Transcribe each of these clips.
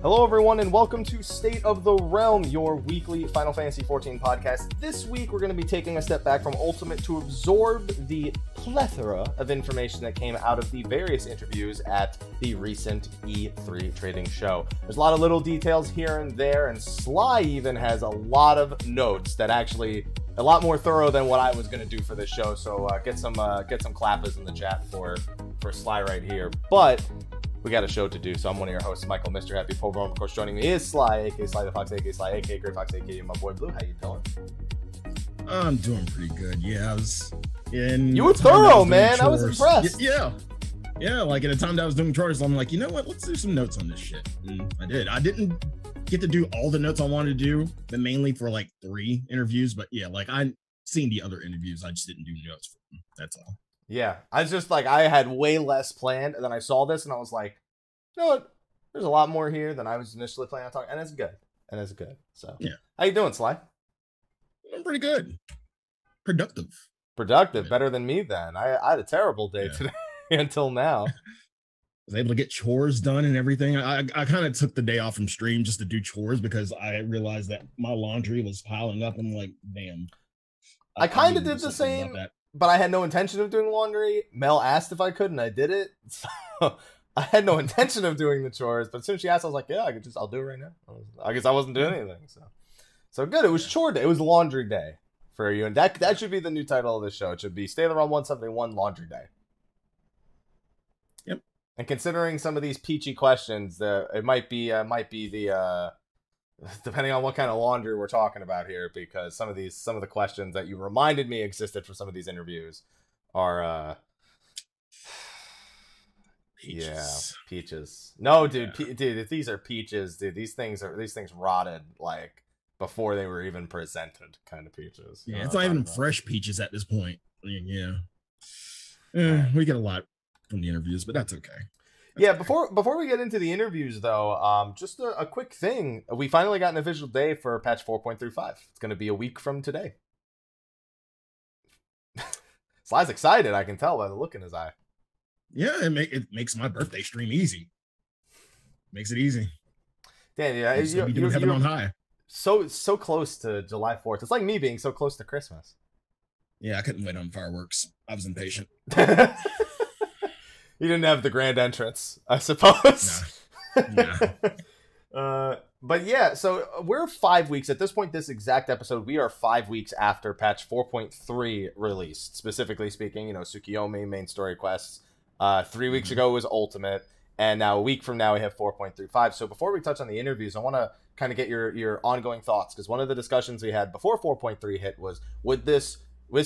Hello everyone and welcome to State of the Realm, your weekly Final Fantasy XIV podcast. This week we're going to be taking a step back from Ultimate to absorb the plethora of information that came out of the various interviews at the recent E3 trading show. There's a lot of little details here and there, and Sly even has a lot of notes that actually a lot more thorough than what I was going to do for this show, so get some clappers in the chat for Sly right here. But we got a show to do, so I'm one of your hosts, Michael, Mr. Happy Pogrom. Of course, joining me is Sly, aka Slythefox, aka Sligh, aka Greyfox, aka my boy Blue. How you doing? I'm doing pretty good. Yeah, you were thorough, man. I was impressed. Yeah. Like at a time that I was doing chores, I'm like, you know what? Let's do some notes on this shit. And I did. I didn't get to do all the notes I wanted to do, but mainly for like 3 interviews. But yeah, like I seen the other interviews, I just didn't do notes for them. That's all. Yeah, I was just like, I had way less planned, and then I saw this, and I was like, you know what? There's a lot more here than I was initially planning on talking, and it's good. So, yeah. How you doing, Sly? I'm pretty good. Productive, better than me then. I had a terrible day today until now. I was able to get chores done and everything. I kind of took the day off from stream just to do chores because I realized that my laundry was piling up. I'm like, damn. I kind of did the same. But I had no intention of doing laundry. Mel asked if I could, and I did it. So I had no intention of doing the chores. But as soon as she asked, I was like, "Yeah, I'll do it right now." I guess I wasn't doing anything. So good. It was chore day. It was laundry day for you, and that should be the new title of the show. It should be "Stay Around 171 Laundry Day." Yep. And considering some of these peachy questions, it might be the. Depending on what kind of laundry we're talking about here, because some of the questions that you reminded me existed for some of these interviews are peaches. No, dude, dude, if these are peaches, dude, these things rotted like before they were even presented, kind of peaches. Yeah, it's not even fresh peaches at this point. I mean, we get a lot from the interviews, but that's okay. Before we get into the interviews, though, just a quick thing. We finally got an official day for patch 4.35. It's going to be a week from today. Sly's excited, I can tell by the look in his eye. Yeah, it makes my birthday stream easy. Makes it easy. Damn, yeah. You're heaven on high. So close to July 4th. It's like me being so close to Christmas. Yeah, I couldn't wait on fireworks. I was impatient. You didn't have the grand entrance, I suppose. Nah. But yeah, so we're 5 weeks. At this point, this exact episode, we are 5 weeks after patch 4.3 released. Specifically speaking, Tsukiyomi, main story quests. 3 weeks ago was Ultimate. And now a week from now, we have 4.35. So before we touch on the interviews, I want to kind of get your ongoing thoughts. Because one of the discussions we had before 4.3 hit was, this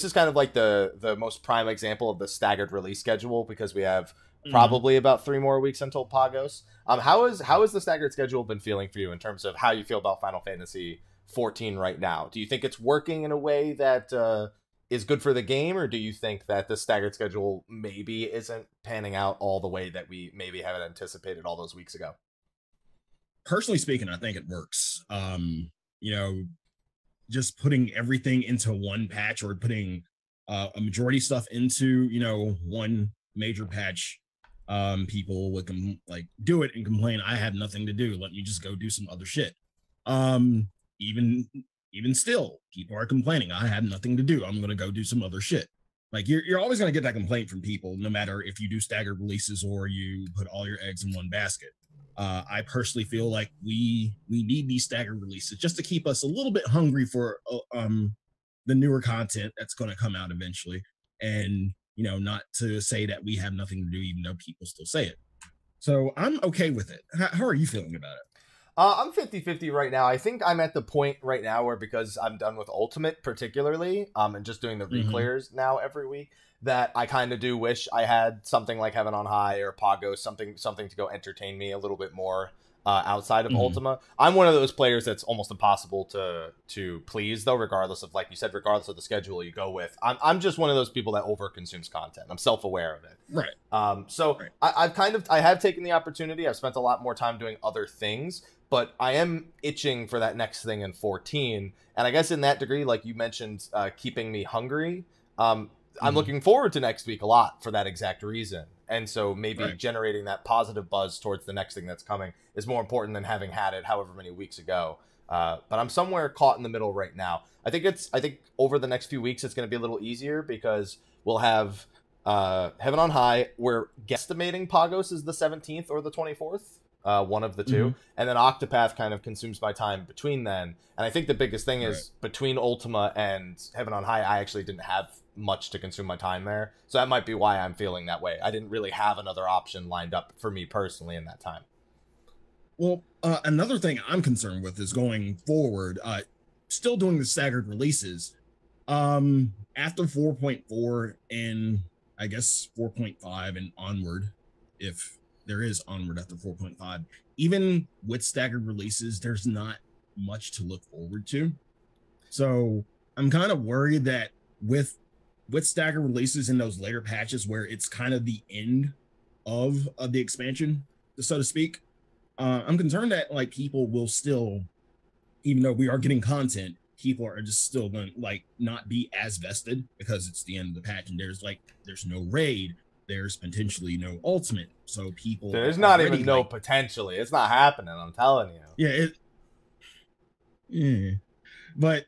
is kind of like the most prime example of the staggered release schedule, because we have probably about 3 more weeks until Pagos. How has the staggered schedule been feeling for you in terms of how you feel about Final Fantasy XIV right now? Do you think it's working in a way that is good for the game, or do you think that the staggered schedule maybe isn't panning out all the way that we maybe haven't anticipated all those weeks ago? Personally speaking, I think it works. Just putting everything into one patch, or putting a majority stuff into one major patch, people would do it and complain, I have nothing to do, let me just go do some other shit. Even still, people are complaining, I have nothing to do, I'm gonna go do some other shit. Like you're always gonna get that complaint from people, no matter if you do staggered releases or you put all your eggs in one basket. I personally feel like we need these staggered releases just to keep us a little bit hungry for the newer content that's going to come out eventually, and not to say that we have nothing to do, even though people still say it. So I'm okay with it. How are you feeling about it? I'm 50-50 right now. I think I'm at the point right now where, because I'm done with Ultimate particularly, and just doing the reclears now every week, that I kind of do wish I had something like Heaven on High or Pogos, something to go entertain me a little bit more outside of Ultima. I'm one of those players that's almost impossible to please, though, regardless of, like you said, regardless of the schedule you go with. I'm just one of those people that overconsumes content. I'm self-aware of it. Right. I have taken the opportunity. I've spent a lot more time doing other things, but I am itching for that next thing in 14. And I guess in that degree, like you mentioned, keeping me hungry, I'm looking forward to next week a lot for that exact reason. And so maybe generating that positive buzz towards the next thing that's coming is more important than having had it however many weeks ago. But I'm somewhere caught in the middle right now. I think over the next few weeks, it's going to be a little easier because we'll have Heaven on High. We're guesstimating Pogos is the 17th or the 24th. One of the two. And then Octopath kind of consumes my time between then. And I think the biggest thing is between Ultima and Heaven on High, I actually didn't have much to consume my time there. So that might be why I'm feeling that way. I didn't really have another option lined up for me personally in that time. Well, another thing I'm concerned with is going forward, still doing the staggered releases. After 4.4 and I guess 4.5 and onward, if there is onward after 4.5, even with staggered releases, there's not much to look forward to. So I'm kind of worried that with staggered releases in those later patches where it's kind of the end of the expansion, so to speak, I'm concerned that like people will still, even though we are getting content, people are just still going to like not be as vested because it's the end of the patch and there's no raid. There's potentially no ultimate, so people. There's not even no potentially. It's not happening. I'm telling you. Yeah. But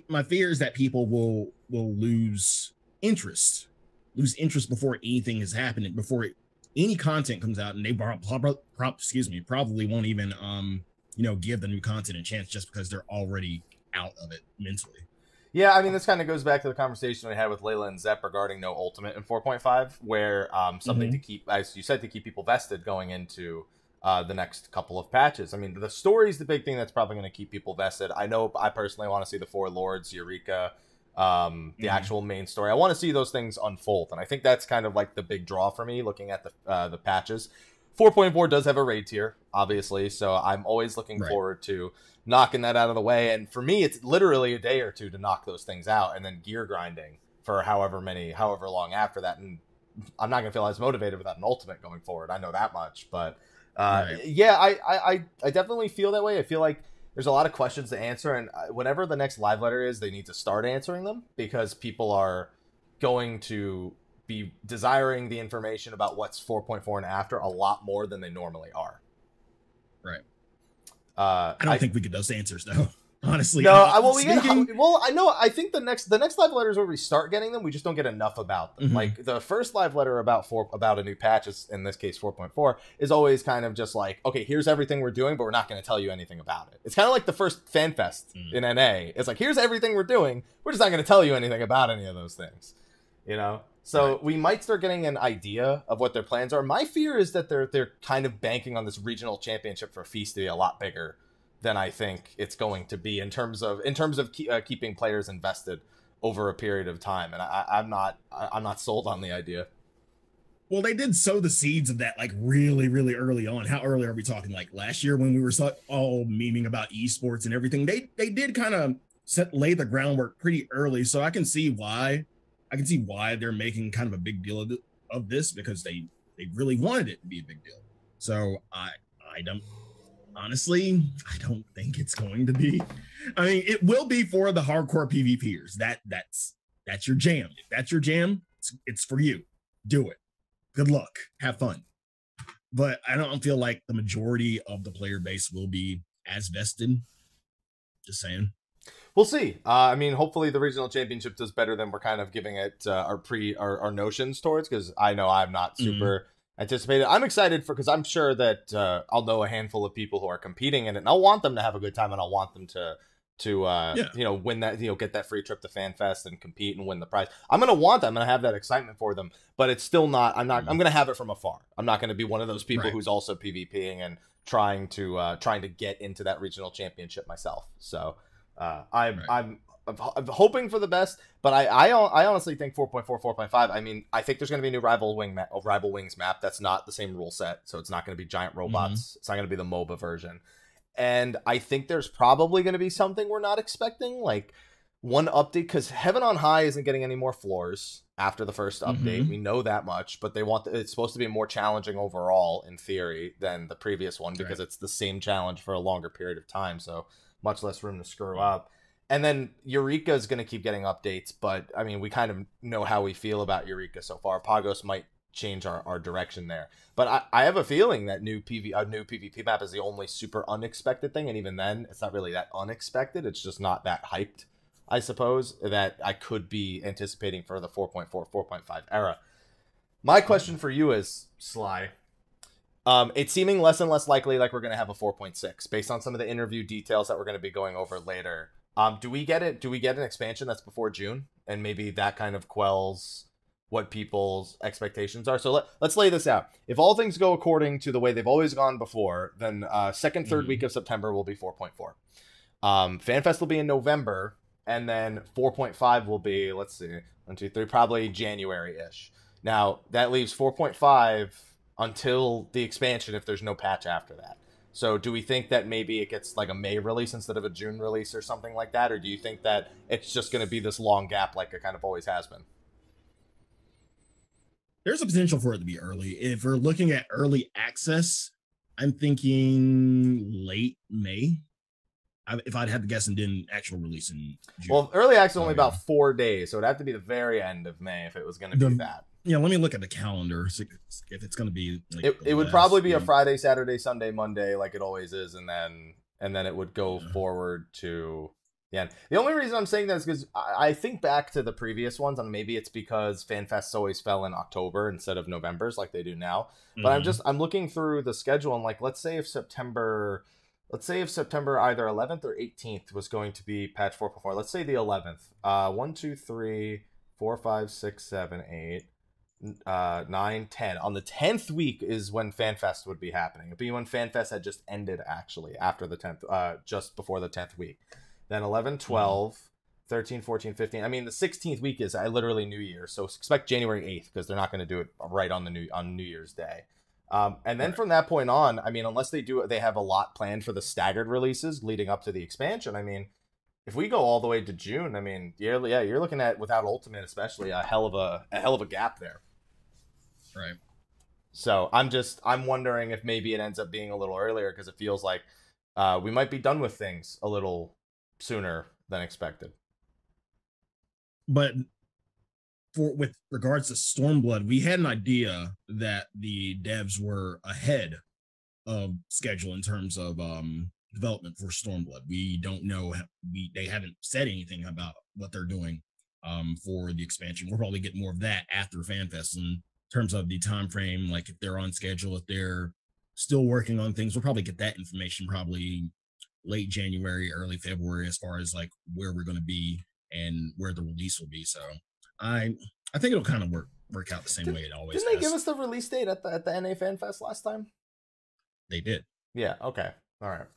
my fear is that people will lose interest before anything is happening, before any content comes out, and they probably won't even give the new content a chance just because they're already out of it mentally. Yeah, I mean, this kind of goes back to the conversation we had with Layla and Zepp regarding no ultimate in 4.5, where something to keep, as you said, to keep people vested going into the next couple of patches. I mean, the story is the big thing that's probably going to keep people vested. I know I personally want to see the Four Lords, Eureka, the actual main story. I want to see those things unfold, and I think that's kind of like the big draw for me looking at the patches. 4.4 does have a raid tier, obviously, so I'm always looking forward to knocking that out of the way. And for me, it's literally a day or two to knock those things out, and then gear grinding for however long after that. And I'm not going to feel as motivated without an ultimate going forward. I know that much. But yeah, I definitely feel that way. I feel like there's a lot of questions to answer, and whatever the next live letter is, they need to start answering them because people are going to be desiring the information about what's 4.4 and after a lot more than they normally are. Right. I don't think we get those answers though. Honestly, no. I know. I think the next live letter is where we start getting them. We just don't get enough about them. Like the first live letter about a new patch, is, in this case 4.4, is always kind of just like, okay, here's everything we're doing, but we're not going to tell you anything about it. It's kind of like the first FanFest in NA. It's like, here's everything we're doing. We're just not going to tell you anything about any of those things. So we might start getting an idea of what their plans are. My fear is that they're kind of banking on this regional championship for Feast to be a lot bigger than I think it's going to be in terms of keeping players invested over a period of time. And I'm not sold on the idea. Well, they did sow the seeds of that like really, really early on. How early are we talking? Like last year when we were all memeing about esports and everything, they did kind of lay the groundwork pretty early. So I can see why they're making kind of a big deal of this, because they really wanted it to be a big deal. So I don't think it's going to be. I mean, it will be for the hardcore PvPers. That's your jam. If that's your jam, it's for you. Do it. Good luck. Have fun. But I don't feel like the majority of the player base will be as vested. Just saying. We'll see. I mean, hopefully the regional championship does better than we're kind of giving it our notions towards, because I know I'm not super anticipated. I'm excited because I'm sure that I'll know a handful of people who are competing in it, and I'll want them to have a good time, and I'll want them to win that, get that free trip to FanFest and compete and win the prize. I'm going to have that excitement for them, but it's still not, I'm going to have it from afar. I'm not going to be one of those people who's also PvPing and trying to get into that regional championship myself. So I'm hoping for the best, but I honestly think 4.4, 4.5. I mean, I think there's going to be a new Rival Wings map. That's not the same rule set, so it's not going to be giant robots. It's not going to be the MOBA version. And I think there's probably going to be something we're not expecting, like one update, because Heaven on High isn't getting any more floors after the first update. We know that much, but it's supposed to be more challenging overall in theory than the previous one, because it's the same challenge for a longer period of time, so much less room to screw up. And then Eureka is going to keep getting updates, but I mean, we kind of know how we feel about Eureka so far. Pagos might change our direction there, but I have a feeling that new PvP map is the only super unexpected thing, and even then, it's not really that unexpected. It's just not that hyped, I suppose, that I could be anticipating for the 4.4, 4.5 era. My question for you is, Sly, it's seeming less and less likely like we're going to have a 4.6 based on some of the interview details that we're going to be going over later. Do we get it? Do we get an expansion that's before June? And maybe that kind of quells what people's expectations are. So let's lay this out. If all things go according to the way they've always gone before, then second, third week of September will be 4.4. FanFest will be in November, and then 4.5 will be, let's see, 1, 2, 3, probably January-ish. Now, that leaves 4.5 until the expansion if there's no patch after that. So do we think that maybe it gets like a May release instead of a June release or something like that? Or do you think that it's just going to be this long gap like it kind of always has been? There's a potential for it to be early. If we're looking at early access, I'm thinking late May. If I'd had to guess, and didn't actual release in June. Well, early access is only about 4 days, so it'd have to be the very end of May if it was going to be that. Yeah, let me look at the calendar. If it's going to be, like, it would probably be a Friday, Saturday, Sunday, Monday, like it always is, and then it would go forward to the end. The only reason I'm saying that is because I think back to the previous ones, and maybe it's because FanFests always fell in October instead of November's like they do now. But I'm looking through the schedule, and like let's say if September either 11th or 18th was going to be patch 4.4. Let's say the 11th. 1, 2, 3, 4, 5, 6, 7, 8. 9, 10. On the 10th week is when FanFest would be happening. It'd be when FanFest had just ended, actually, after the 10th, just before the 10th week. Then 11, 12, 13, 14, 15. I mean, the 16th week is literally New Year's, so expect January 8th, because they're not going to do it right on New Year's Day. And then from that point on, I mean, unless they have a lot planned for the staggered releases leading up to the expansion, I mean, if we go all the way to June, I mean, you're looking at, without Ultimate especially, a hell of a gap there. Right. So I'm wondering if maybe it ends up being a little earlier, because it feels like we might be done with things a little sooner than expected. But with regards to Stormblood, we had an idea that the devs were ahead of schedule in terms of development for Stormblood. We don't know. They haven't said anything about what they're doing for the expansion. We'll probably get more of that after FanFest. And in terms of the time frame, like if they're on schedule, if they're still working on things, we'll probably get that information probably late January, early February, as far as like where we're going to be and where the release will be. So I think it'll kind of work out the same way it always has. Didn't they give us the release date at the NA Fan Fest last time? They did. Yeah. Okay. All right.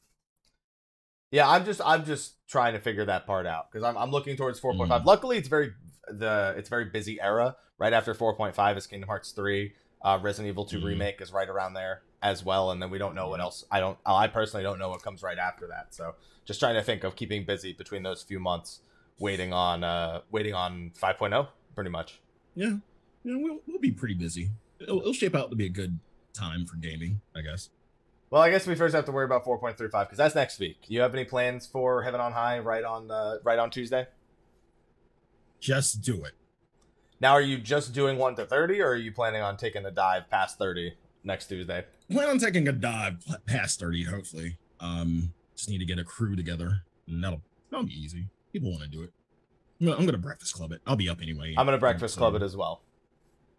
Yeah, I'm just trying to figure that part out, because I'm looking towards 4.5. Luckily, it's very busy era. Right after 4.5 is Kingdom Hearts 3. Resident Evil 2 Remake is right around there as well, and then we don't know what else. I personally don't know what comes right after that. So just trying to think of keeping busy between those few months, waiting on 5.0, pretty much. Yeah, we'll be pretty busy. It'll shape out to be a good time for gaming, I guess. Well, I guess we first have to worry about 4.35, because that's next week. You have any plans for Heaven on High right on Tuesday? Just do it. Now, are you just doing 1 to 30, or are you planning on taking a dive past 30 next Tuesday? I plan on taking a dive past 30, hopefully. Just need to get a crew together, and that'll be easy. People want to do it. I'm gonna breakfast club it. I'll be up anyway. I'm gonna breakfast club it as well.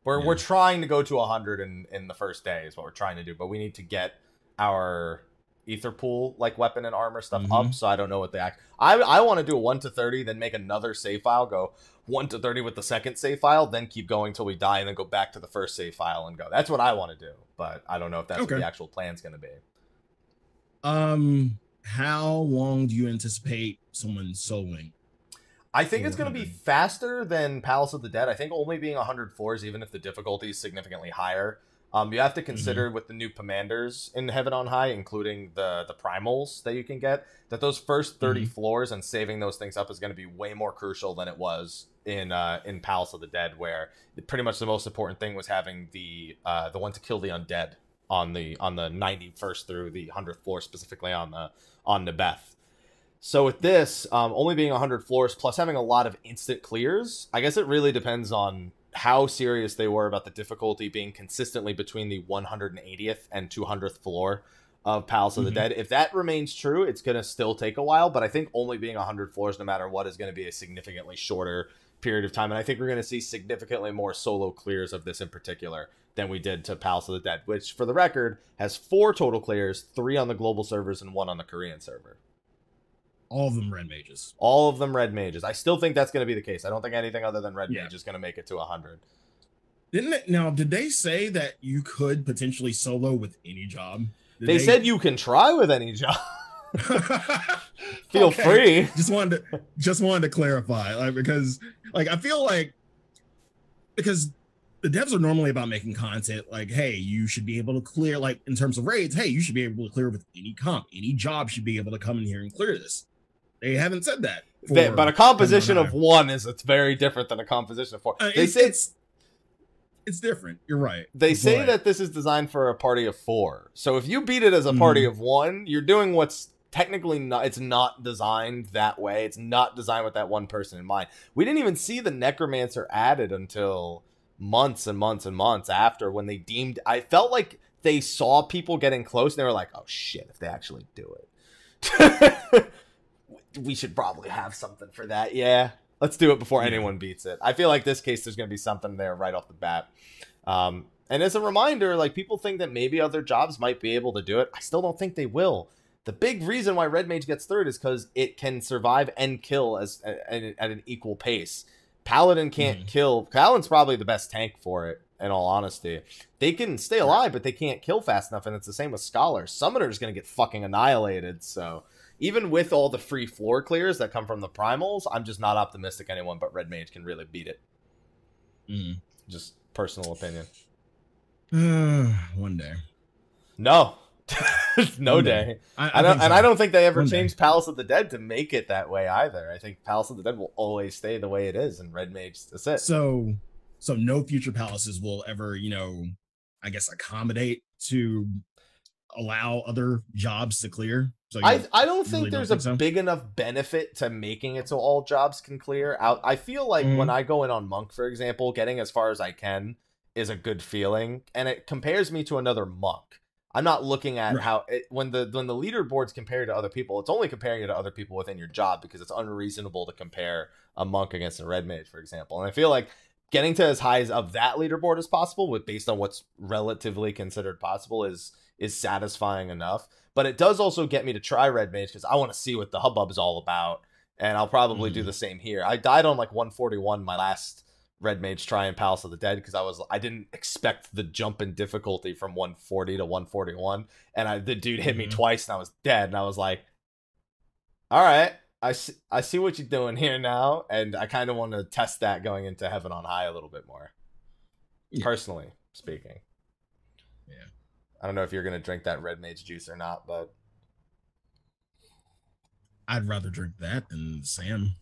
We're trying to go to 100 in the first day is what we're trying to do, but we need to get our ether pool, like weapon and armor stuff up, so I don't know what the I want to do a 1 to 30, then make another save file, go 1 to 30 with the second save file, then keep going till we die, and then go back to the first save file and go. That's what I want to do, but I don't know if that's what the actual plan's going to be. How long do you anticipate someone soloing? I think it's going to be faster than Palace of the Dead. I think only being 100 floors, even if the difficulty is significantly higher. You have to consider with the new commanders in Heaven on High, including the primals that you can get, that those first 30 floors and saving those things up is going to be way more crucial than it was in Palace of the Dead, where pretty much the most important thing was having the one to kill the undead on the 91st through the 100th floor, specifically on Nebeth. So with this, only being 100 floors plus having a lot of instant clears, I guess it really depends on how serious they were about the difficulty being consistently between the 180th and 200th floor of Palace of the Dead. If that remains true, it's going to still take a while, but I think only being 100 floors, no matter what, is going to be a significantly shorter period of time. And I think we're going to see significantly more solo clears of this in particular than we did to Palace of the Dead, which, for the record, has 4 total clears, 3 on the global servers and 1 on the Korean server. All of them red mages. All of them red mages. I still think that's going to be the case. I don't think anything other than red mage is going to make it to 100. Did they say that you could potentially solo with any job? They said you can try with any job. Feel free. Just wanted to clarify, because I feel like, because the devs are normally about making content like, hey, you should be able to clear, like in terms of raids, hey, you should be able to clear with any comp. Any job should be able to come in here and clear this. They haven't said that. But a composition of 1 is very different than a composition of 4. They say it's different. You're right. They say that this is designed for a party of 4. So if you beat it as a party of 1, you're doing what's technically not. It's not designed that way. It's not designed with that one person in mind. We didn't even see the Necromancer added until months and months and months after, when they deemed. I felt like they saw people getting close and they were like, "Oh shit! If they actually do it." We should probably have something for that. Yeah, let's do it before anyone beats it. I feel like this case, there's going to be something there right off the bat. And as a reminder, like, people think that maybe other jobs might be able to do it. I still don't think they will. The big reason why Red Mage gets third is because it can survive and kill at an equal pace. Paladin can't kill. Paladin's probably the best tank for it, in all honesty. They can stay alive, but they can't kill fast enough, and it's the same with Scholar. Summoner's going to get fucking annihilated, so... Even with all the free floor clears that come from the primals, I'm just not optimistic anyone but Red Mage can really beat it. Just personal opinion. One day. No. No day. I don't think they ever changed Palace of the Dead to make it that way either. I think Palace of the Dead will always stay the way it is, and Red Mage, that's it. So no future palaces will ever, I guess, accommodate to allow other jobs to clear. So I don't think there's a big enough benefit to making it so all jobs can clear out. I feel like when I go in on Monk, for example, getting as far as I can is a good feeling, and it compares me to another Monk. I'm not looking at how when the leaderboard's compared to other people, it's only comparing you to other people within your job, because it's unreasonable to compare a Monk against a Red Mage, for example. And I feel like getting to as high as of that leaderboard as possible, based on what's relatively considered possible, is satisfying enough. But it does also get me to try Red Mage, because I want to see what the hubbub is all about, and I'll probably do the same here. I died on like 141 my last Red Mage try in Palace of the Dead, because I didn't expect the jump in difficulty from 140 to 141, and the dude hit me twice and I was dead, and I was like, all right, I see what you're doing here now, and I kind of want to test that going into Heaven on High a little bit more, personally speaking. I don't know if you're going to drink that Red Mage juice or not, but I'd rather drink that than Sam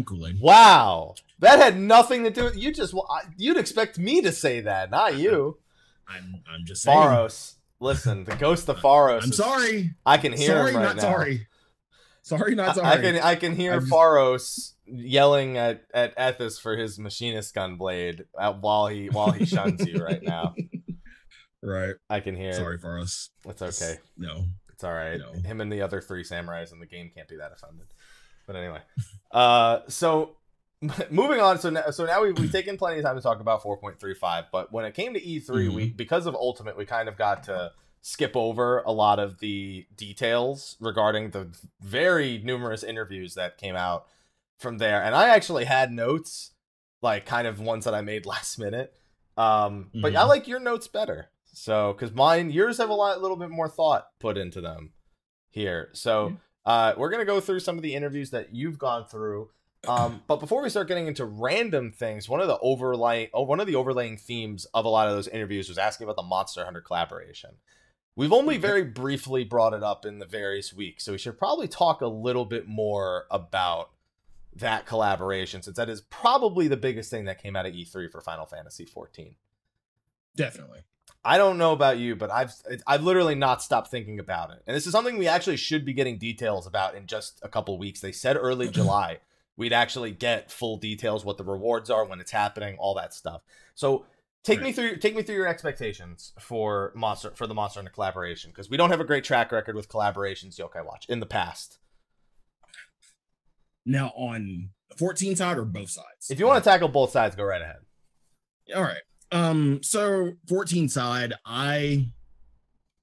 Kool-Aid. Wow. That had nothing to do with you'd expect me to say that, not you. I'm just saying. Pharos. Listen, the ghost of Pharos. I'm sorry. I can hear him right now. Sorry, not sorry. I can hear Pharos yelling at Ethis for his machinist gun blade while he shuns you right now. Right. I can hear. Sorry for us. It's okay. No. It's all right. No. Him and the other 3 samurais in the game can't be that offended. But anyway. So moving on. So now we've taken plenty of time to talk about 4.35. But when it came to E3, because of Ultimate, we kind of got to skip over a lot of the details regarding the very numerous interviews that came out from there. And I actually had notes, like kind of ones that I made last minute. But I like your notes better. So, because yours have a little bit more thought put into them. here. So we're going to go through some of the interviews that you've gone through. But before we start getting into random things, one of the overlaying themes of a lot of those interviews was asking about the Monster Hunter collaboration. We've only very briefly brought it up in the various weeks, so we should probably talk a little bit more about that collaboration, since that is probably the biggest thing that came out of E3 for Final Fantasy XIV. Definitely. I don't know about you, but I've literally not stopped thinking about it. And this is something we actually should be getting details about in just a couple weeks. They said early July we'd actually get full details, what the rewards are, when it's happening, all that stuff. So take me through your expectations for the Monster Hunter collaboration, because we don't have a great track record with collaborations Yokai Watch in the past. Now, on the 14 side or both sides? If you want to tackle both sides, go right ahead. All right. So 14 side, I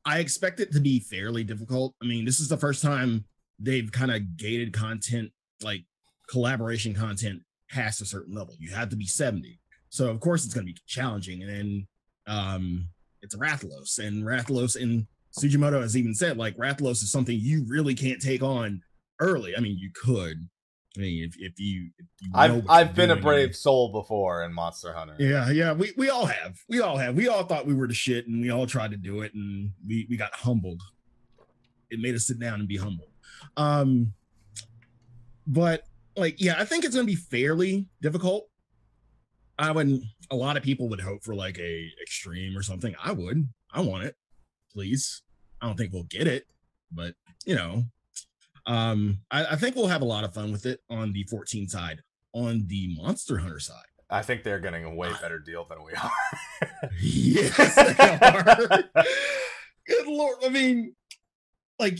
expect it to be fairly difficult. I mean, this is the first time they've kind of gated content, like collaboration content past a certain level. You have to be 70. So of course it's going to be challenging. And then it's Rathalos, and Sujimoto has even said, like, Rathalos is something you really can't take on early. I mean, you could. I mean, if you I've been a brave soul before in Monster Hunter. Yeah, we all have. We all thought we were the shit, and we all tried to do it, and we got humbled. It made us sit down and be humbled. But like, yeah, I think it's gonna be fairly difficult. A lot of people would hope for like a extreme or something. I want it, please. I don't think we'll get it, but you know. I think we'll have a lot of fun with it on the 14 side. On the Monster Hunter side, I think they're getting a way better deal than we are. Yes, they are. Good Lord. I mean, like,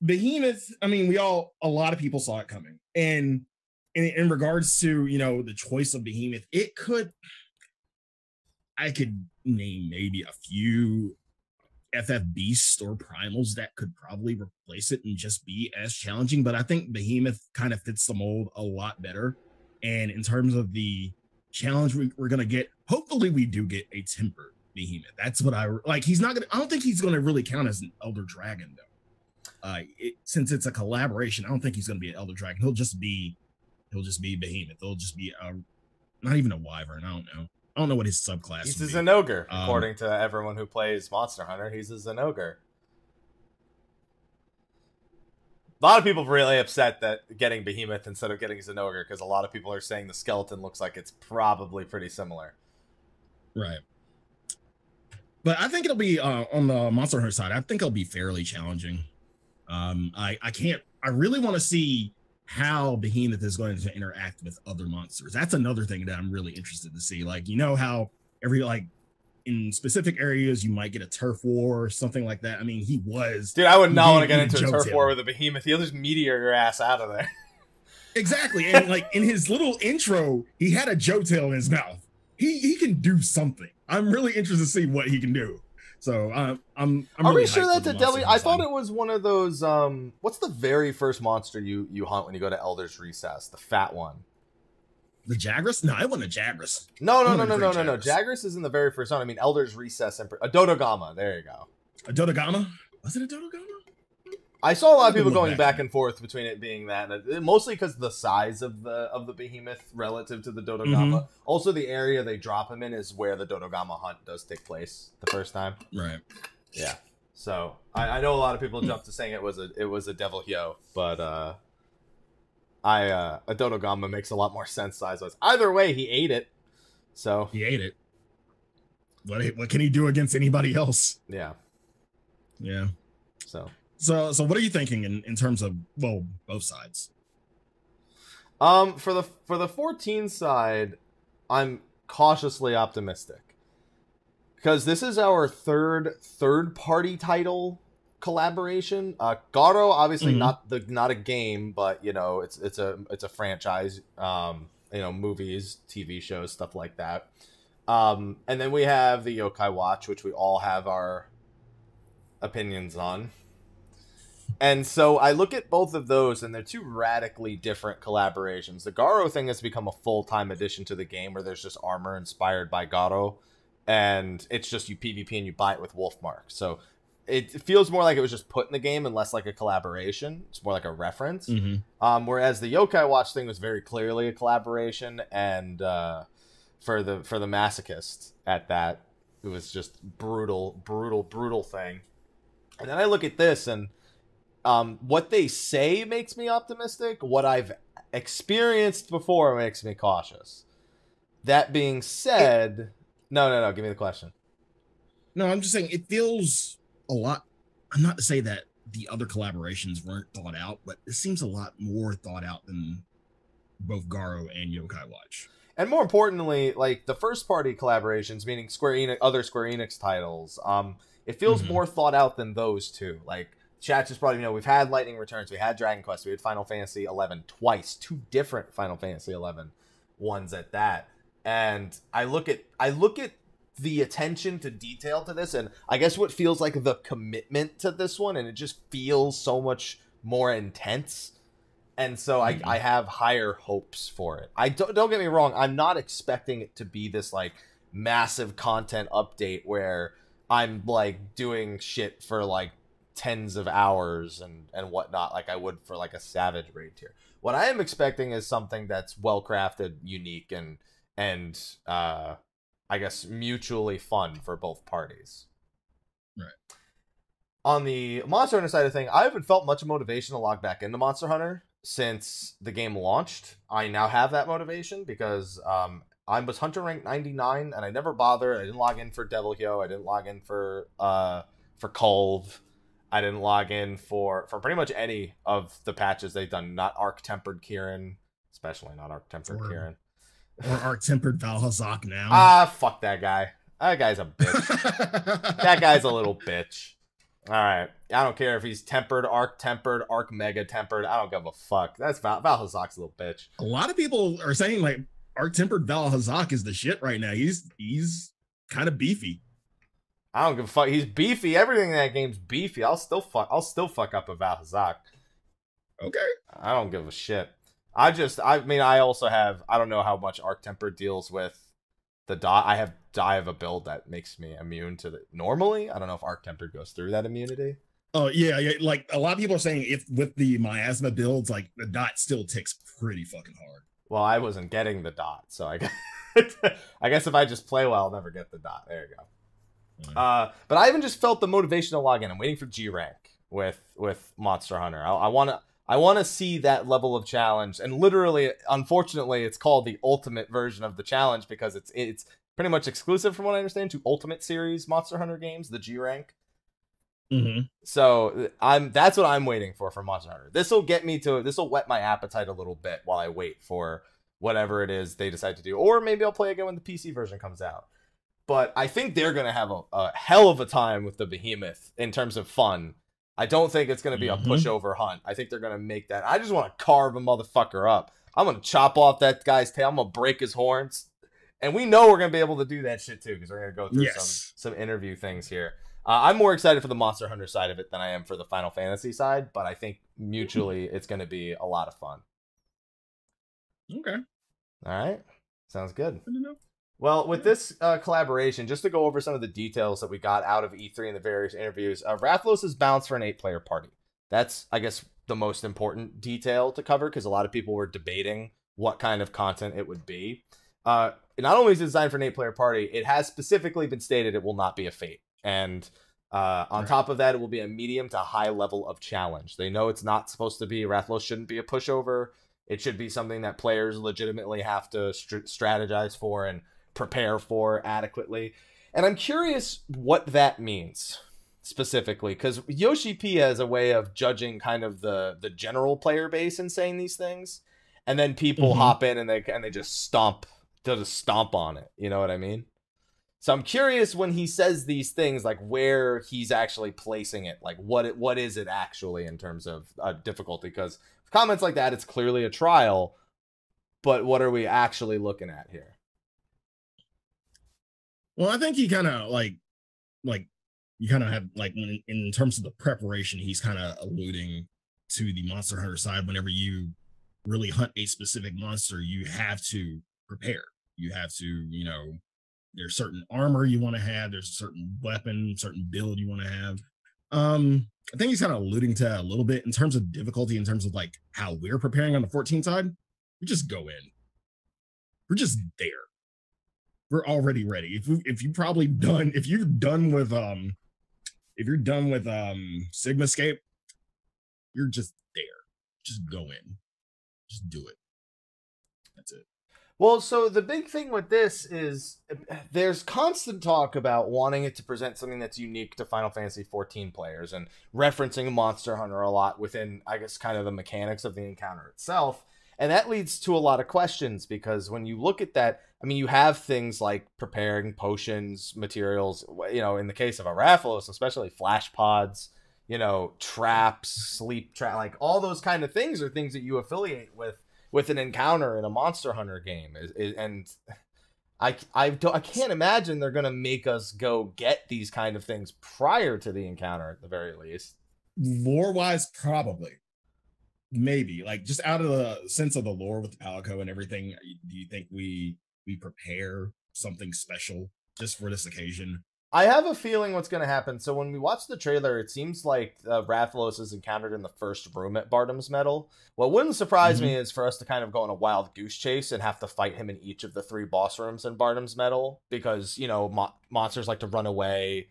Behemoth, I mean, a lot of people saw it coming. And in regards to, you know, the choice of Behemoth, I could name maybe a few FF Beasts or Primals that could probably replace it and just be as challenging, but I think Behemoth kind of fits the mold a lot better. And in terms of the challenge we're gonna get, hopefully we do get a tempered Behemoth. That's what I like. I don't think he's gonna really count as an Elder Dragon though. Since it's a collaboration, I don't think he's gonna be an Elder Dragon. He'll just be Behemoth. He'll just be not even a Wyvern. I don't know what his subclass is. He's a Zenogre, according to everyone who plays Monster Hunter. He's a Zenogre. A lot of people are really upset that getting Behemoth instead of getting Zenogre, because a lot of people are saying the skeleton looks like it's probably pretty similar. Right. But I think it'll be on the Monster Hunter side. I think it'll be fairly challenging. I really want to see how Behemoth is going to interact with other monsters. That's another thing that I'm really interested to see. Like, you know how in specific areas you might get a turf war or something like that. I mean, dude, I would not want to get into a turf war with a Behemoth. He'll just meteor your ass out of there. Exactly. And like in his little intro, he had a Joe tail in his mouth. He can do something. I'm really interested to see what he can do. So I'm Are we sure that's a deli? I thought it was one of those. What's the very first monster you hunt when you go to Elder's Recess? The fat one. The Jagras? No, I want a Jagras. No. Jagras is in the very first one. I mean, Elder's Recess and a Dodogama. There you go. A Dodogama? Was it a Dodogama? I saw a lot of people going back and forth between it being that, and mostly because the size of the Behemoth relative to the Dodogama. Mm-hmm. Also, the area they drop him in is where the Dodogama hunt does take place the first time. Right. Yeah. So I know a lot of people jumped to saying it was a Devil Hyo, but a Dodogama makes a lot more sense size-wise. Either way, he ate it. So he ate it. What can he do against anybody else? Yeah. Yeah. So what are you thinking in terms of, well, both sides? For the 14 side, I'm cautiously optimistic, because this is our third party title collaboration. Garo, obviously not a game, but you know it's a franchise. You know, movies, TV shows, stuff like that. And then we have the Yokai Watch, which we all have our opinions on. And so I look at both of those, and they're two radically different collaborations. The Garo thing has become a full-time addition to the game, where there's just armor inspired by Garo, and it's just you PvP and you buy it with Wolfmark. So it feels more like it was just put in the game and less like a collaboration. It's more like a reference. Whereas the Yokai Watch thing was very clearly a collaboration, and for the masochist at that, it was just brutal thing. And then I look at this, and what they say makes me optimistic. What I've experienced before makes me cautious. That being said, no, give me the question. No, I'm just saying it feels a lot. I'm not to say that the other collaborations weren't thought out, but it seems a lot more thought out than both Garo and Yokai Watch. And more importantly, like the first party collaborations, meaning other Square Enix titles, it feels more thought out than those two. Like chat just probably we've had Lightning Returns, we had Dragon Quest, we had Final Fantasy 11 twice, 2 different Final Fantasy 11 ones at that. And I look at the attention to detail to this, and I guess what feels like the commitment to this one, and it just feels so much more intense. And so I have higher hopes for it. I don't get me wrong, I'm not expecting it to be this like massive content update where I'm like doing shit for like tens of hours and whatnot, like I would for like a Savage raid tier. What I am expecting is something that's well crafted, unique, and I guess mutually fun for both parties. Right. On the Monster Hunter side of thing, I haven't felt much motivation to log back into Monster Hunter since the game launched. I now have that motivation because I was Hunter rank 99 and I never bothered. I didn't log in for Devil Hyo. I didn't log in for Culve. I didn't log in for pretty much any of the patches they've done. Not Arc Tempered Kieran, especially not Arc Tempered Kieran. Or Arc Tempered Valhazak now. Fuck that guy. That guy's a bitch. That guy's a little bitch. All right. I don't care if he's tempered, Arc Mega Tempered. I don't give a fuck. That's Valhazak's a little bitch. A lot of people are saying like Arc Tempered Valhazak is the shit right now. He's kind of beefy. I don't give a fuck. He's beefy. Everything in that game's beefy. I'll still fuck up a Valhazak. Okay. I don't give a shit. I also have, I don't know how much Arc Tempered deals with the dot. I have a build that makes me immune to the normally. I don't know if Arc Tempered goes through that immunity. Oh yeah. Like a lot of people are saying if with the miasma builds, like the dot still ticks pretty fucking hard. Well, I wasn't getting the dot, so I guess if I just play well, I'll never get the dot. There you go. But I haven't just felt the motivation to log in. I'm waiting for G rank with Monster Hunter. I want to see that level of challenge, and literally, unfortunately, it's called the Ultimate version of the challenge because it's pretty much exclusive, from what I understand, to Ultimate Series Monster Hunter games, the G rank. So that's what I'm waiting for Monster Hunter. This will whet my appetite a little bit while I wait for whatever it is they decide to do, or maybe I'll play again when the PC version comes out. But I think they're gonna have a hell of a time with the Behemoth in terms of fun. I don't think it's going to be a pushover hunt. I think they're going to make that. I just want to carve a motherfucker up. I'm going to chop off that guy's tail. I'm going to break his horns. And we know we're going to be able to do that shit too, because we're going to go through some interview things here. I'm more excited for the Monster Hunter side of it than I am for the Final Fantasy side, but I think mutually it's going to be a lot of fun. Okay. All right. Sounds good. Well, with this collaboration, just to go over some of the details that we got out of E3 and the various interviews, Rathalos is balanced for an 8-player party. That's, I guess, the most important detail to cover, because a lot of people were debating what kind of content it would be. Not only is it designed for an 8-player party, it has specifically been stated it will not be a Fate. And on top of that, it will be a medium to high level of challenge. They know it's not supposed to be, Rathalos shouldn't be a pushover. It should be something that players legitimately have to strategize for and prepare for adequately. And I'm curious what that means specifically, because Yoshi P has a way of judging kind of the general player base and saying these things, and then people hop in and they just stomp on it. You know what I mean? So I'm curious when he says these things, like where he's actually placing it, like what is it actually in terms of difficulty? Because comments like that, it's clearly a trial, but what are we actually looking at here? Well, I think he kind of like you kind of have like in terms of the preparation, he's kind of alluding to the Monster Hunter side. Whenever you really hunt a specific monster, you have to prepare. You have to, there's certain armor you want to have. There's a certain weapon, certain build you want to have. I think he's kind of alluding to a little bit in terms of difficulty, in terms of like how we're preparing on the 14 side. We just go in. We're just there. We're already ready. If you're done with Sigmascape, you're just there. Just go in. Just do it. That's it. Well, so the big thing with this is there's constant talk about wanting it to present something that's unique to Final Fantasy XIV players and referencing Monster Hunter a lot within, I guess, kind of the mechanics of the encounter itself. And that leads to a lot of questions, because when you look at that, I mean, you have things like preparing potions, materials, you know, in the case of a Rathalos, especially flash pods, you know, traps, sleep trap, like all those kind of things are things that you affiliate with an encounter in a Monster Hunter game. And I can't imagine they're going to make us go get these kind of things prior to the encounter at the very least. Lore-wise, probably. Maybe. Like, just out of the sense of the lore with the Palico and everything, do you think we prepare something special just for this occasion? I have a feeling what's going to happen. So when we watch the trailer, it seems like Rathalos is encountered in the first room at Bardam's Metal. What wouldn't surprise me is for us to kind of go on a wild goose chase and have to fight him in each of the 3 boss rooms in Bardam's Metal, because, you know, monsters like to run away,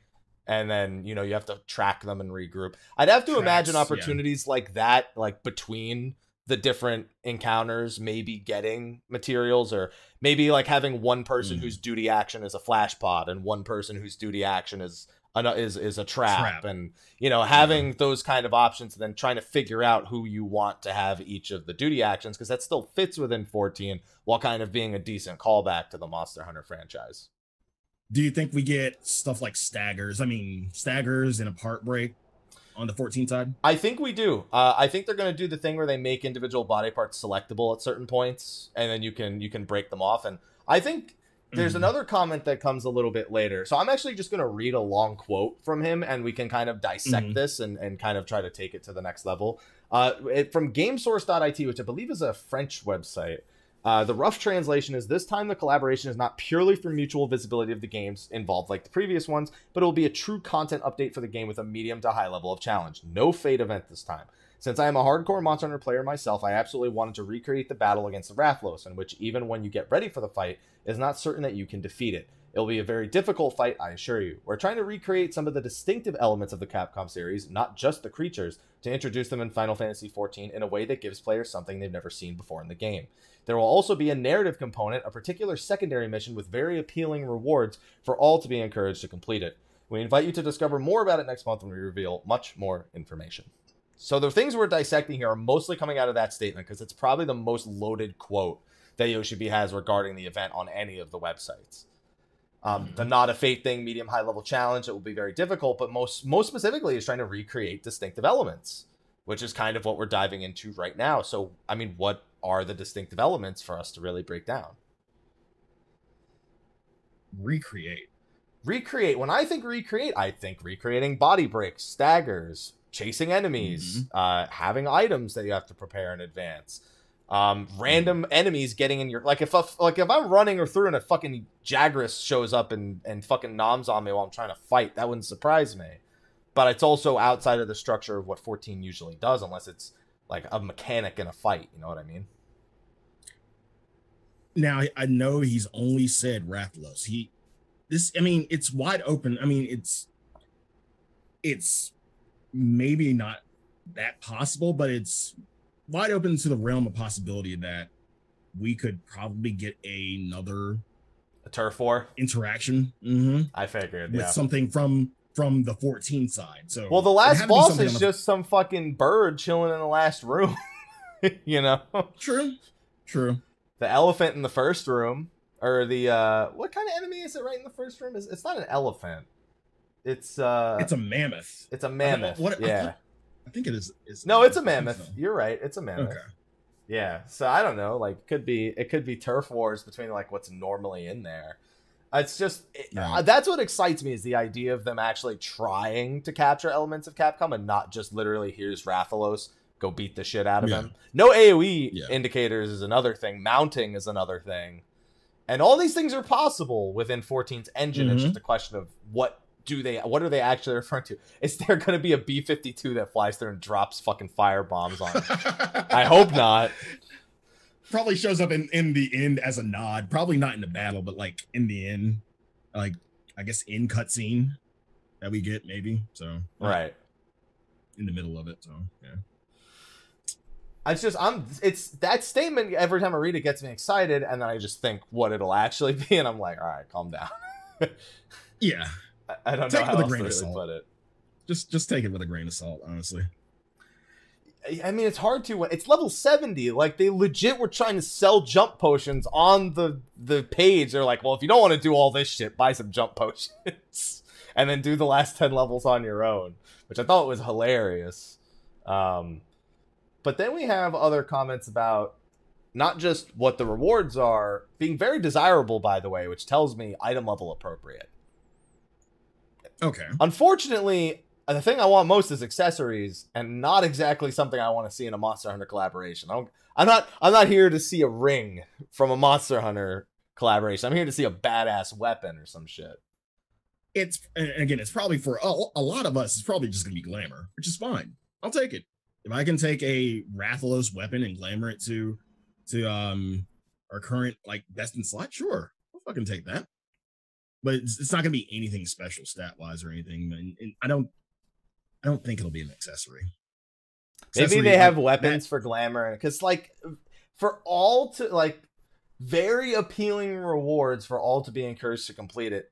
and then, you know, you have to track them and regroup. I'd have to imagine opportunities like that, like between the different encounters, maybe getting materials, or maybe like having one person whose duty action is a flash pod and one person whose duty action is a trap. And, you know, having those kind of options and then trying to figure out who you want to have each of the duty actions, because that still fits within 14 while kind of being a decent callback to the Monster Hunter franchise. Do you think we get stuff like staggers? I mean, staggers and a part break on the 14 side? I think we do. I think they're going to do the thing where they make individual body parts selectable at certain points, and then you can break them off. And I think there's another comment that comes a little bit later. So I'm actually just going to read a long quote from him, and we can kind of dissect this and kind of try to take it to the next level. From GameSource.it, which I believe is a French website. The rough translation is, this time the collaboration is not purely for mutual visibility of the games involved like the previous ones, but it will be a true content update for the game with a medium to high level of challenge. No Fate event this time. Since I am a hardcore Monster Hunter player myself, I absolutely wanted to recreate the battle against the Rathalos, in which even when you get ready for the fight, it is not certain that you can defeat it. It will be a very difficult fight, I assure you. We're trying to recreate some of the distinctive elements of the Capcom series, not just the creatures, to introduce them in Final Fantasy XIV in a way that gives players something they've never seen before in the game. There will also be a narrative component, a particular secondary mission with very appealing rewards for all to be encouraged to complete it. We invite you to discover more about it next month when we reveal much more information. So the things we're dissecting here are mostly coming out of that statement, because it's probably the most loaded quote that Yoshibi has regarding the event on any of the websites. The not a Fate thing, medium high level challenge, it will be very difficult, but most specifically is trying to recreate distinctive elements, which is kind of what we're diving into right now. So, I mean, what are the distinctive elements for us to really break down? Recreate. When I think recreating body breaks, staggers, chasing enemies, having items that you have to prepare in advance. Random enemies getting in your, like if I'm running or through and a fucking Jagras shows up and fucking noms on me while I'm trying to fight, that wouldn't surprise me. But it's also outside of the structure of what 14 usually does, unless it's like a mechanic in a fight. You know what I mean? Now I know he's only said Rathalos. It's wide open. I mean, it's maybe not that possible, but it's wide open to the realm of possibility that we could probably get a turf war interaction. I figured with something from the 14 side. So, well, the last boss is just some fucking bird chilling in the last room. You know? True. The elephant in the first room, or the what kind of enemy is it right in the first room? It's not an elephant. It's a mammoth. It's a mammoth. I think it is. No, it's a mammoth. So. You're right. It's a mammoth. Okay. Yeah. So I don't know. Like, it could be turf wars between like what's normally in there. It's just that's what excites me, is the idea of them actually trying to capture elements of Capcom and not just literally, here's Rathalos, go beat the shit out of him. No AoE indicators is another thing. Mounting is another thing. And all these things are possible within 14's engine. It's just a question of what what are they actually referring to? Is there going to be a B-52 that flies through and drops fucking fire bombs on it? I hope not. Probably shows up in the end as a nod. Probably not in the battle, but like in the end, like I guess in cutscene that we get maybe. So right in the middle of it. So yeah. It's that statement every time I read it gets me excited, and then I just think what it'll actually be, and I'm like, all right, calm down. Yeah. I don't know how else to really put it. Just take it with a grain of salt, honestly. I mean, it's hard to. It's level 70. Like, they legit were trying to sell jump potions on the page. They're like, well, if you don't want to do all this shit, buy some jump potions. And then do the last 10 levels on your own. Which I thought was hilarious. But then we have other comments about not just what the rewards are, being very desirable, by the way, which tells me item level appropriate. Okay. Unfortunately, the thing I want most is accessories, and not exactly something I want to see in a Monster Hunter collaboration. I'm not here to see a ring from a Monster Hunter collaboration. I'm here to see a badass weapon or some shit. It's probably for a lot of us, it's probably just gonna be glamour, which is fine. I'll take it. If I can take a Rathalos weapon and glamour it to our current like best in slot, sure, I'll fucking take that. But it's not gonna be anything special stat wise or anything, and I don't think it'll be an accessory. Maybe they have weapons for glamour, because like for all to like very appealing rewards for all to be encouraged to complete it.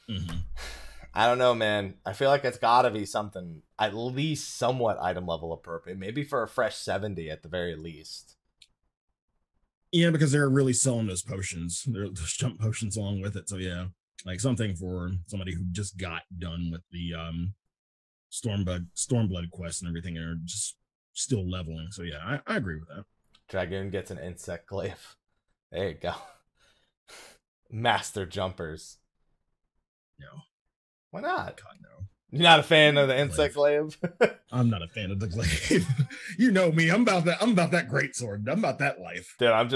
Mm-hmm. I don't know, man. I feel like it's got to be something at least somewhat item level appropriate. Maybe for a fresh 70 at the very least. Yeah, because they're really selling those potions. Those jump potions along with it. So yeah, like something for somebody who just got done with the Stormblood quest and everything, and are just still leveling. So yeah, I agree with that. Dragoon gets an insect glaive. There you go. Master jumpers. No. Why not? God, no. You're not a fan of the insect glaive? I'm not a fan of the glaive. You know me. I'm about that great sword. I'm about that life. Dude, I'm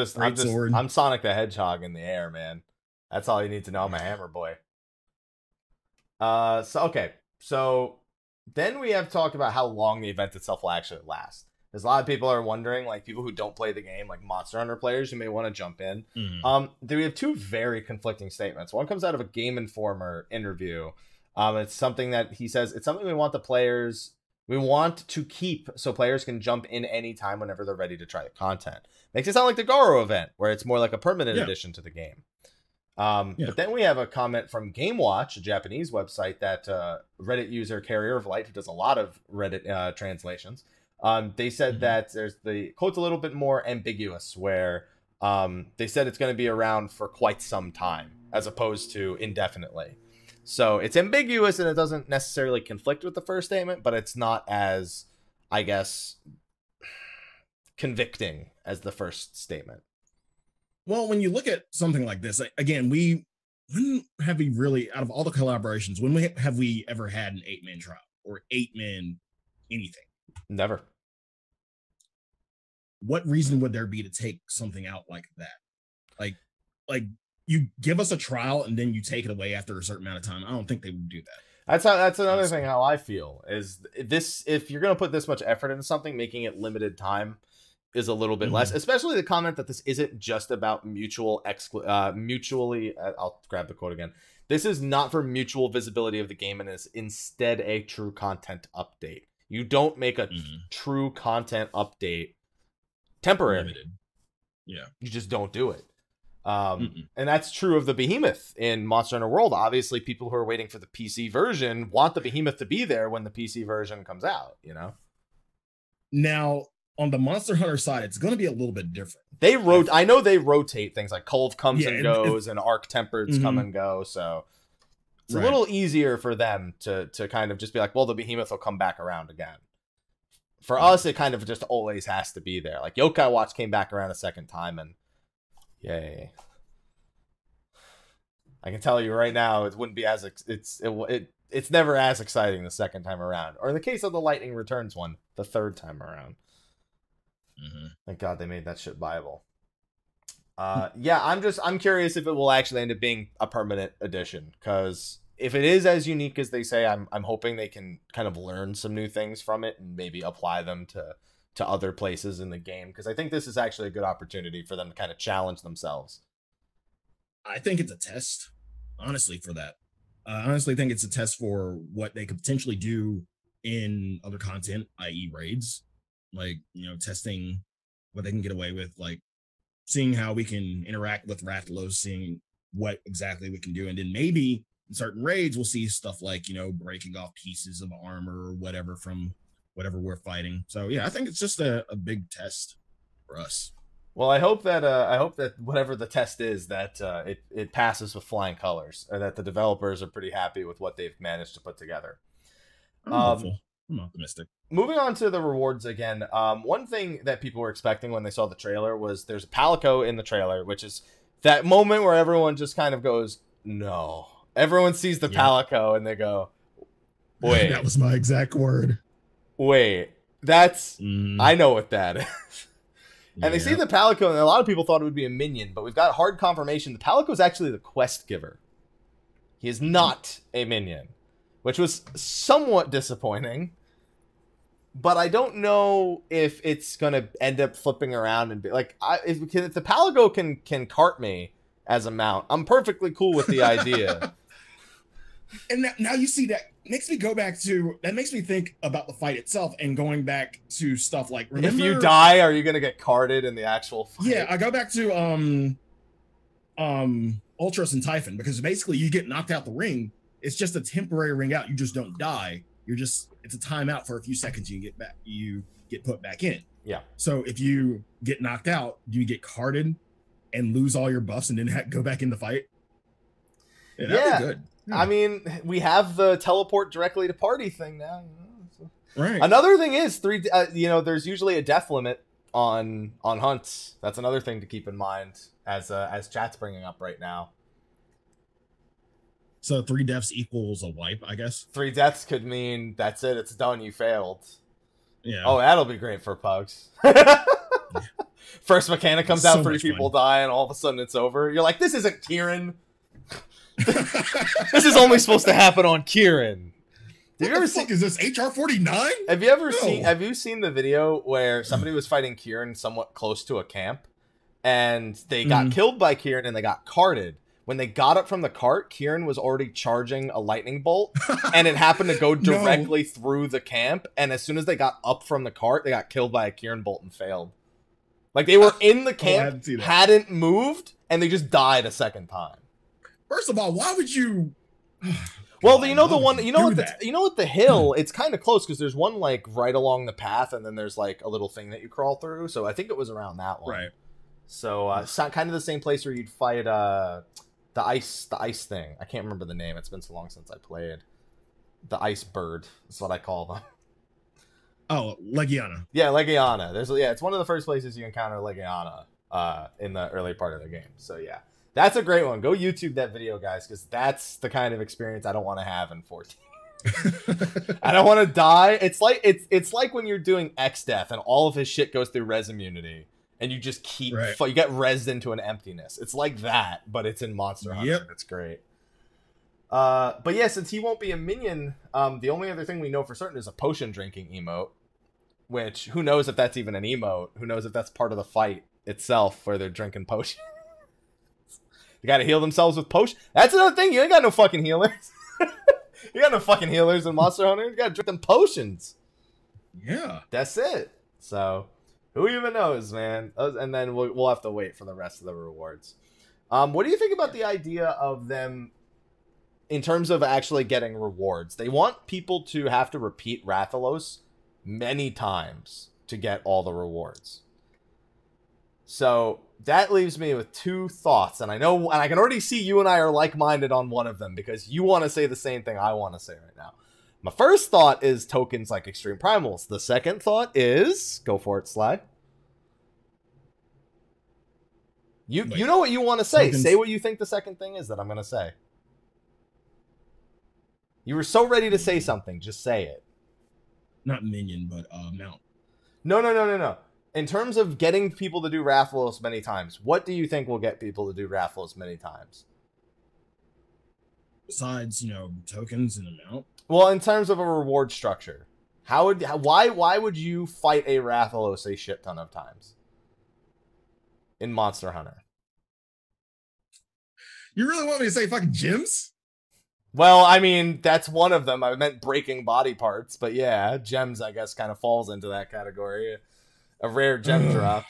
Sonic the Hedgehog in the air, man. That's all you need to know. I'm a hammer boy. So then we have talked about how long the event itself will actually last. There's a lot of people are wondering, like people who don't play the game, like Monster Hunter players who may want to jump in. We have two very conflicting statements. One comes out of a Game Informer interview. It's something that he says, it's something we want to keep so players can jump in anytime whenever they're ready to try the content. Makes it sound like the Garo event, where it's more like a permanent addition to the game. But then we have a comment from Game Watch, a Japanese website that Reddit user Carrier of Light, who does a lot of Reddit translations. They said that there's the quote's a little bit more ambiguous, where they said it's going to be around for quite some time as opposed to indefinitely. So it's ambiguous and it doesn't necessarily conflict with the first statement, but it's not as, I guess, convicting as the first statement. Well, when you look at something like this, again, when have we really, out of all the collaborations, have we ever had an 8-man trial or 8-man anything? Never. What reason would there be to take something out like that? Like you give us a trial and then you take it away after a certain amount of time. I don't think they would do that. That's another thing how I feel is this, if you're going to put this much effort into something, making it limited time is a little bit less, especially the comment that this isn't just about mutually, I'll grab the quote again. This is not for mutual visibility of the game and is instead a true content update. You don't make a true content update temporary. Limited. Yeah. You just don't do it. And that's true of the Behemoth in Monster Hunter World. Obviously, people who are waiting for the PC version want the Behemoth to be there when the PC version comes out, you know? Now, on the Monster Hunter side, it's going to be a little bit different. I know they rotate things like Kulve comes and goes and Arc Tempered's come and go, so it's a little easier for them to kind of just be like, well, the Behemoth will come back around again. For us, it kind of just always has to be there. Like Yokai Watch came back around a second time, and yay! I can tell you right now, it wouldn't be as it's never as exciting the second time around. Or in the case of the Lightning Returns one, the third time around. Thank God they made that shit viable. Yeah, I'm curious if it will actually end up being a permanent addition, because if it is as unique as they say, I'm hoping they can kind of learn some new things from it and maybe apply them to other places in the game, because I think this is actually a good opportunity for them to kind of challenge themselves. I think it's a test, honestly, for that. I honestly think it's a test for what they could potentially do in other content, i.e. raids, like, you know, testing what they can get away with, like seeing how we can interact with Rathalos, seeing what exactly we can do. And then maybe in certain raids, we'll see stuff like, you know, breaking off pieces of armor or whatever from whatever we're fighting. So yeah, I think it's just a big test for us. Well, I hope that whatever the test is, that it passes with flying colors, and that the developers are pretty happy with what they've managed to put together. I'm hopeful. I'm optimistic. Moving on to the rewards again, one thing that people were expecting when they saw the trailer was there's a Palico in the trailer, which is that moment where everyone just kind of goes, no. Everyone sees the Palico and they go, wait. That was my exact word. Wait, that's... I know what that is. And they see the Palico, and a lot of people thought it would be a minion, but we've got hard confirmation. The Palico is actually the quest giver. He is not a minion, which was somewhat disappointing. But I don't know if it's going to end up flipping around and be like, if the Palico can cart me as a mount, I'm perfectly cool with the idea. And now you see that makes me think about the fight itself, and going back to stuff like, remember, if you die, are you going to get carted in the actual fight? Yeah, I go back to Ultros and Typhon, because basically you get knocked out the ring. It's just a temporary ring out. You just don't die. It's a timeout for a few seconds. You get put back in. Yeah. So if you get knocked out, do you get carted and lose all your buffs and then go back in the fight? Yeah, that'd be good. Yeah. I mean, we have the teleport directly to party thing now. Right. Another thing is there's usually a death limit on hunts. That's another thing to keep in mind as chat's bringing up right now. So 3 deaths equals a wipe, I guess. 3 deaths could mean that's it. It's done. You failed. Yeah. Oh, that'll be great for pugs. First mechanic comes out, 3 people die, and all of a sudden it's over. You're like, this isn't Kieran. This is only supposed to happen on Kieran. Have you ever seen? Is this HR-49? Have you seen the video where somebody was fighting Kieran somewhat close to a camp, and they got killed by Kieran and they got carted? When they got up from the cart, Kieran was already charging a lightning bolt, and it happened to go directly through the camp. And as soon as they got up from the cart, they got killed by a Kieran bolt and failed. Like, they were in the camp, hadn't moved, and they just died a second time. First of all, why would you? Well, what the hill, it's kind of close, because there's one like right along the path, and then there's like a little thing that you crawl through. So I think it was around that one. Right. So it's kind of the same place where you'd fight the ice thing. I can't remember the name. It's been so long since I played. The ice bird is what I call them. Oh, Legiana. Yeah, Legiana. It's one of the first places you encounter Legiana in the early part of the game. So yeah. That's a great one. Go YouTube that video, guys, because that's the kind of experience I don't want to have in 14. I don't want to die. It's like when you're doing X Death and all of his shit goes through res immunity, and you just keep you get rezzed into an emptiness. It's like that, but it's in Monster Hunter. Yep. It's great. But yeah, since he won't be a minion, the only other thing we know for certain is a potion drinking emote, which who knows if that's even an emote? Who knows if that's part of the fight itself where they're drinking potion? They gotta heal themselves with potion. That's another thing. You ain't got no fucking healers. You got no fucking healers in Monster Hunter. You gotta drink them potions. Yeah. That's it. So, who even knows, man? And then we'll have to wait for the rest of the rewards. What do you think about the idea of them in terms of actually getting rewards? They want people to have to repeat Rathalos many times to get all the rewards. So that leaves me with 2 thoughts, and I can already see you and I are like-minded on one of them, because you want to say the same thing I want to say right now. My first thought is tokens like Extreme Primals. The second thought is, go for it, Sly. You know what you want to say. Tokens. Say what you think the second thing is that I'm going to say. You were so ready to say something. Just say it. Not minion, but mount. No. In terms of getting people to do Rathalos many times, what do you think will get people to do Rathalos many times? besides, you know, tokens and amount? Well, in terms of a reward structure, why would you fight a Rathalos a shit ton of times in Monster Hunter? You really want me to say fucking gems? Well, I mean, that's one of them. I meant breaking body parts, but yeah, gems, I guess, kind of falls into that category. A rare gem drop.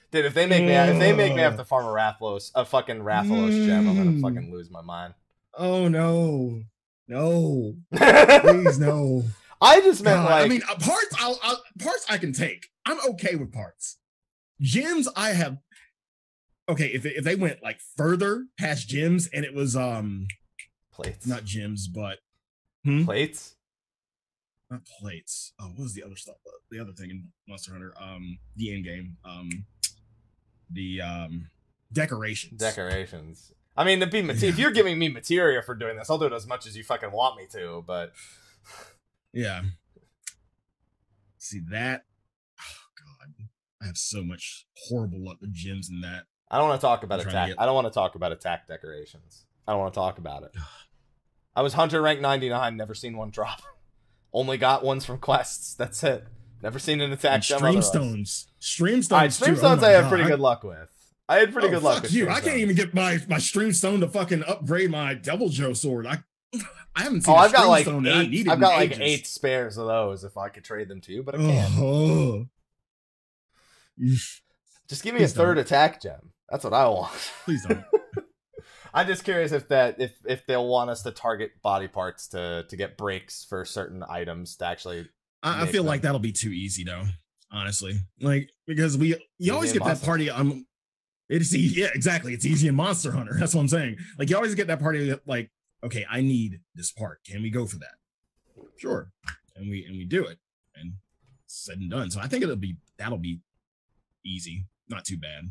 Dude, if they make me have to farm a fucking Rathalos gem, I'm gonna fucking lose my mind. Oh no, no, please no. I just meant God, like, I mean, parts I can take. I'm okay with parts. Gems, I have. Okay, if they went like further past gems and it was plates, not gems, but plates, not plates. Oh, what was the other stuff? The other thing in Monster Hunter, the end game, the decorations. Decorations. I mean, if you're giving me materia for doing this, I'll do it as much as you fucking want me to. But yeah, see that. Oh God, I have so much horrible luck with gems in that. I don't want to talk about attack. I don't want to talk about attack decorations. I don't want to talk about it. I was Hunter rank 99, never seen one drop. Only got ones from quests. That's it. Never seen an attack gem. Streamstones. Streamstones I have pretty good luck with. I had pretty good luck with you. I can't even get my Streamstone to fucking upgrade my Devil Joe sword. I haven't seen I've got like 8. I've got like 8 spares of those if I could trade them to you, but I can't. Just give me a third attack gem. That's what I want. Please don't. I'm just curious if they'll want us to target body parts to get breaks for certain items to actually. I feel like that'll be too easy though, honestly. Like because you always get that party. Yeah, exactly. It's easy in Monster Hunter. That's what I'm saying. Like you always get that party that like, okay, I need this part. Can we go for that? Sure, and we do it, and it's said and done. So I think that'll be easy, not too bad.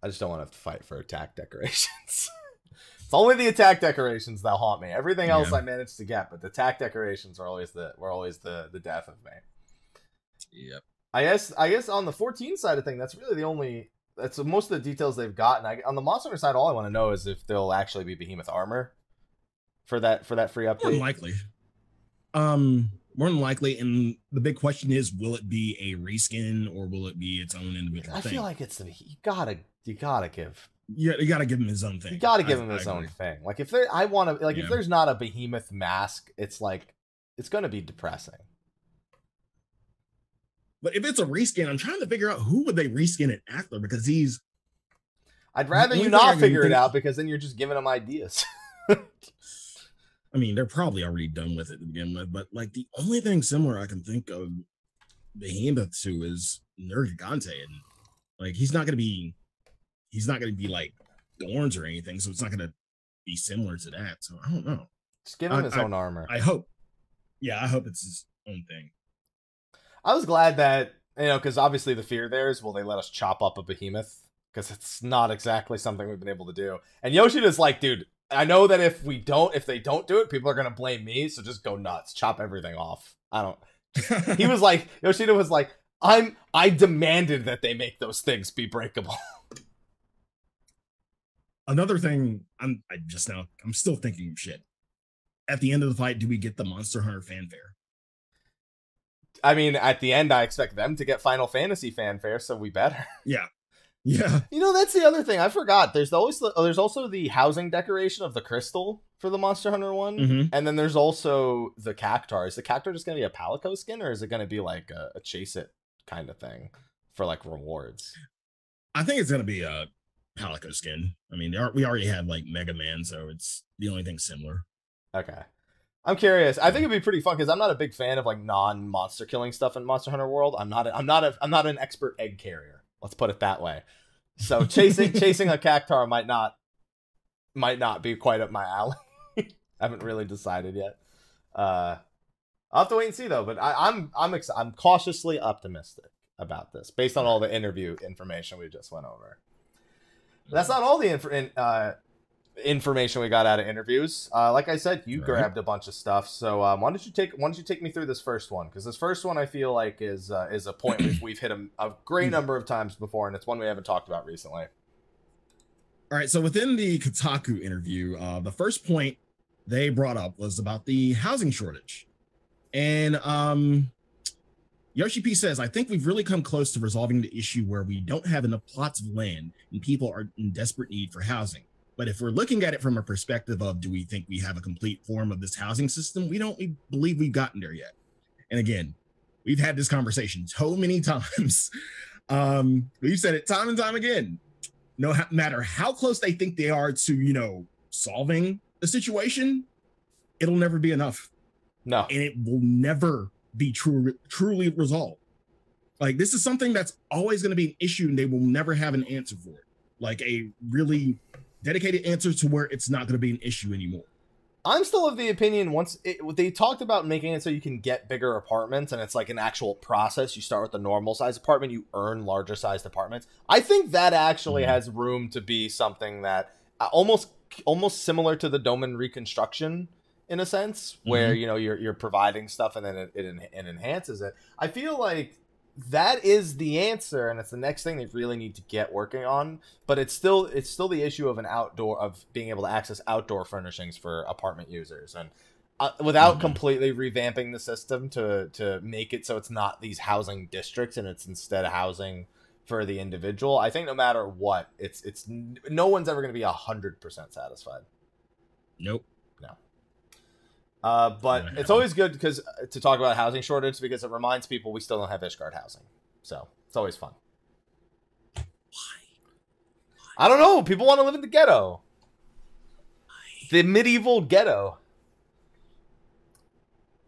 I just don't want to have to fight for attack decorations. It's only the attack decorations that haunt me. Everything else I managed to get, but the attack decorations were always the death of me. Yep. I guess on the 14 side of thing, that's really the only. That's most of the details they've gotten. On the Monster Hunter side, all I want to know is if there'll actually be Behemoth armor for that free update. More than likely. More than likely, and the big question is, will it be a reskin or will it be its own individual thing? I feel like you gotta give. Yeah, you gotta give him his own thing. You gotta give him his own thing. Like if there's not a Behemoth mask, it's like it's gonna be depressing. But if it's a reskin, I'm trying to figure out who would they reskin it after because I'd rather you not figure it out because then you're just giving them ideas. I mean, they're probably already done with it to begin with, but like the only thing similar I can think of Behemoth to is Nergigante, and like he's not gonna be like Thorns or anything, so it's not gonna be similar to that. So I don't know. Just give him his own armor. I hope. Yeah, I hope it's his own thing. I was glad that because obviously the fear there is, will they let us chop up a Behemoth? Because it's not exactly something we've been able to do. And Yoshida like, dude. I know that if they don't do it, people are gonna blame me. So just go nuts, chop everything off. He was like, Yoshida was like, I demanded that they make those things be breakable. Another thing, I'm still thinking of shit. At the end of the fight, do we get the Monster Hunter fanfare? I mean, at the end, I expect them to get Final Fantasy fanfare, so we better. Yeah. Yeah. That's the other thing. I forgot. There's also the housing decoration of the crystal for the Monster Hunter one. Mm-hmm. And then there's also the Cactar. Is the Cactar just going to be a Palico skin, or is it going to be like a Chase It kind of thing for like rewards? I think it's going to be a Palico skin. I mean, we already have like Mega Man, so it's the only thing similar. Okay. I'm curious. I think it'd be pretty fun because I'm not a big fan of like non-monster killing stuff in Monster Hunter World. I'm not an expert egg carrier. Let's put it that way. So chasing a Cactar might not be quite up my alley. I haven't really decided yet. I'll have to wait and see though. But I'm cautiously optimistic about this based on all the interview information we just went over. That's not all the information we got out of interviews. Like I said, you grabbed a bunch of stuff. So why don't you take me through this first one? Because this first one I feel like is a point we've hit a great number of times before, and it's one we haven't talked about recently. All right, so within the Kotaku interview, the first point they brought up was about the housing shortage. And Yoshi P says, I think we've really come close to resolving the issue where we don't have enough plots of land and people are in desperate need for housing. But if we're looking at it from a perspective of, do we think we have a complete form of this housing system? We believe we've gotten there yet. And again, we've had this conversation so many times. We've said it time and time again. No matter how close they think they are to, you know, solving the situation, it'll never be enough. No. And it will never be truly resolved. Like, this is something that's always going to be an issue, and they will never have an answer for it. Like, a really dedicated answer to where it's not going to be an issue anymore. I'm still of the opinion they talked about making it so you can get bigger apartments, and it's like an actual process. You start with the normal size apartment, you earn larger sized apartments. I think that actually has room to be something that almost similar to the Domain reconstruction in a sense, where you know you're providing stuff and then it enhances it. I feel like that is the answer, and it's the next thing they really need to get working on. But it's still the issue of being able to access outdoor furnishings for apartment users, and without completely revamping the system to make it so it's not these housing districts and it's instead housing for the individual. I think no matter what, it's no one's ever going to be 100% satisfied. Nope. But it's always good to talk about housing shortage because it reminds people we still don't have Ishgard housing. So it's always fun. Why? I don't know. People want to live in the ghetto. The medieval ghetto.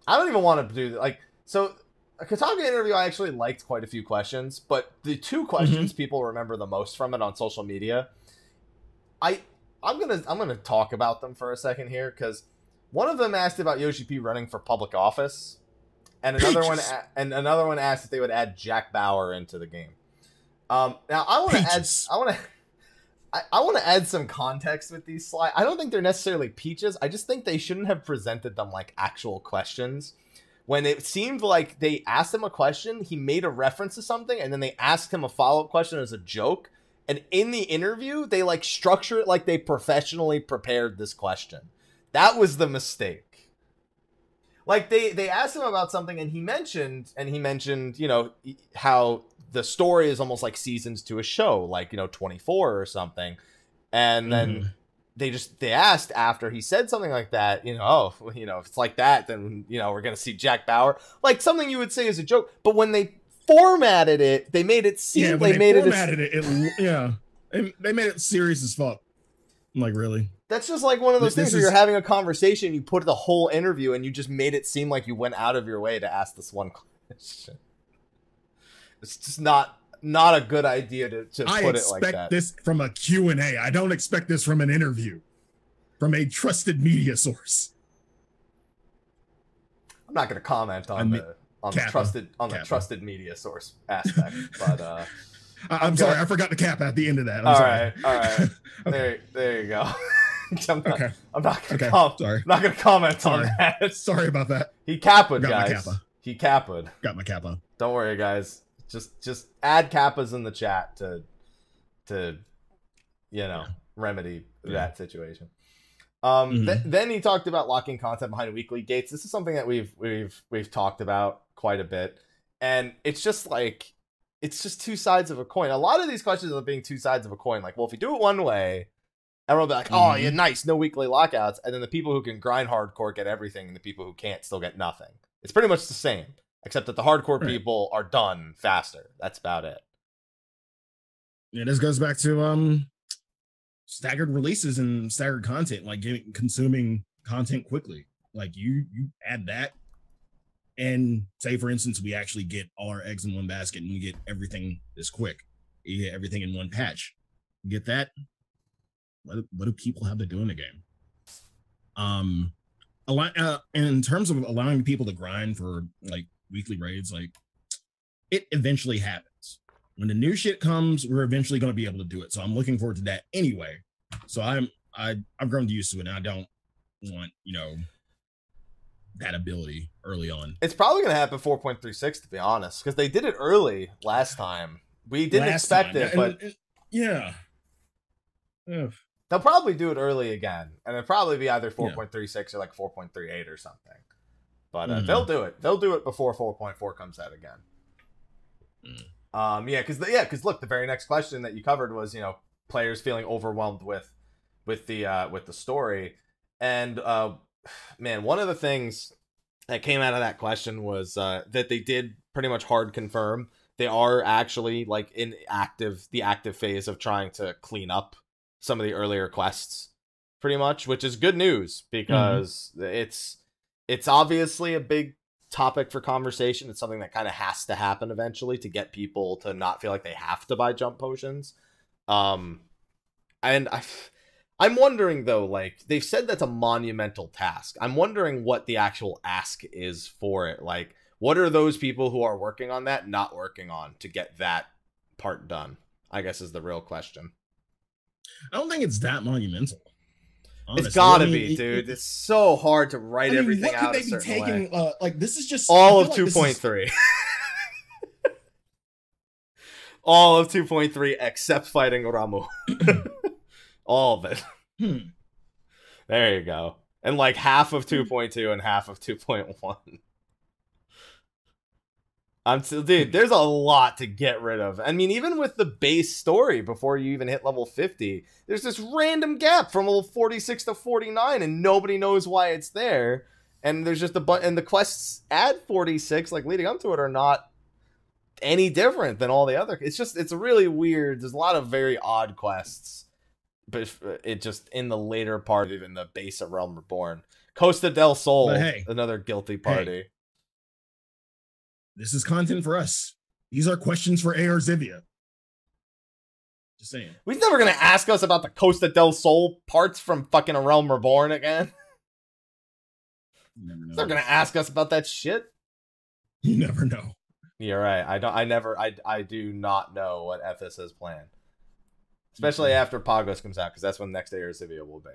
I don't even want to do like so. A Kotaku interview, I actually liked quite a few questions, but the two questions people remember the most from it on social media, I'm gonna talk about them for a second here because. One of them asked about Yoshi P running for public office, and another one asked if they would add Jack Bauer into the game. Now I want to add some context with these slides. I don't think they're necessarily peaches. I just think they shouldn't have presented them like actual questions. When it seemed like they asked him a question, he made a reference to something, and then they asked him a follow-up question as a joke. And in the interview, they like structure it like they professionally prepared this question. That was the mistake. Like they asked him about something and he mentioned, you know, how the story is almost like seasons to a show, like, you know, 24 or something. And then they asked after he said something like that, you know, oh, you know, if it's like that, then, you know, we're going to see Jack Bauer, like something you would say as a joke. But when they formatted it, they made it seem they made it serious as fuck. I'm like, really? That's just like one of those things where you're having a conversation, you put the whole interview, and you just made it seem like you went out of your way to ask this one question. It's just not a good idea to put it like that. I expect this from a Q&A. I don't expect this from an interview. From a trusted media source. I'm not going to comment on the trusted media source aspect, but I'm sorry, I forgot the cap at the end of that. All right. There you go. I'm not gonna comment on that. Sorry about that. He kappaed, guys. He kappaed. Got my kappa. Don't worry, guys. Just add kappas in the chat to you know remedy that situation. Then he talked about locking content behind weekly gates. This is something that we've talked about quite a bit, and it's just two sides of a coin. A lot of these questions are being two sides of a coin. Like, well, if you do it one way, everyone will be like, oh, yeah, nice, no weekly lockouts. And then the people who can grind hardcore get everything, and the people who can't still get nothing. It's pretty much the same, except that the hardcore people are done faster. That's about it. Yeah, this goes back to staggered releases and staggered content, like consuming content quickly. Like you add that, and say, for instance, we actually get all our eggs in one basket and we get everything this quick. You get everything in one patch. You get that? What do people have to do in the game? In terms of allowing people to grind for like weekly raids, like it eventually happens. When the new shit comes, we're eventually going to be able to do it. So I'm looking forward to that anyway. So I've grown used to it, and I don't want, you know, that ability early on. It's probably going to happen 4.36, to be honest, because they did it early last time. We didn't expect it, but yeah. They'll probably do it early again, and it'll probably be either 4.36 or like 4.38 or something. But they'll do it. They'll do it before 4.4 comes out again. Because look, the very next question that you covered was, players feeling overwhelmed with the story, and man, one of the things that came out of that question was that they did pretty much hard confirm they are actually like in the active phase of trying to clean up some of the earlier quests, pretty much, which is good news because it's obviously a big topic for conversation. It's something that kind of has to happen eventually to get people to not feel like they have to buy jump potions. And I'm wondering though, like they've said that's a monumental task. I'm wondering what the actual ask is for it. Like, what are those people who are working on that not working on to get that part done? I guess is the real question. I don't think it's that monumental. Honestly. It's gotta be, dude. It's so hard to write everything out. What could they be taking? Like this is just all of 2.3. All of 2.3 except fighting Ramu. All of it. There you go. And like half of 2.2 and half of 2.1. Dude, there's a lot to get rid of. I mean, even with the base story before you even hit level 50, there's this random gap from level 46 to 49 and nobody knows why it's there. And there's just and the quests at 46, like leading up to it, are not any different than all the other. It's really weird. There's a lot of very odd quests, but it just in the later part of even the base of Realm Reborn. Costa del Sol, another guilty party. This is content for us. These are questions for AR Zivia. Just saying. He's never gonna ask us about the Costa del Sol parts from fucking A Realm Reborn again. You never know. He's never gonna ask us about that shit. You never know. You're right. I do not know what FS has planned. Especially after Pagos comes out, because that's when the next AR Zivia will be.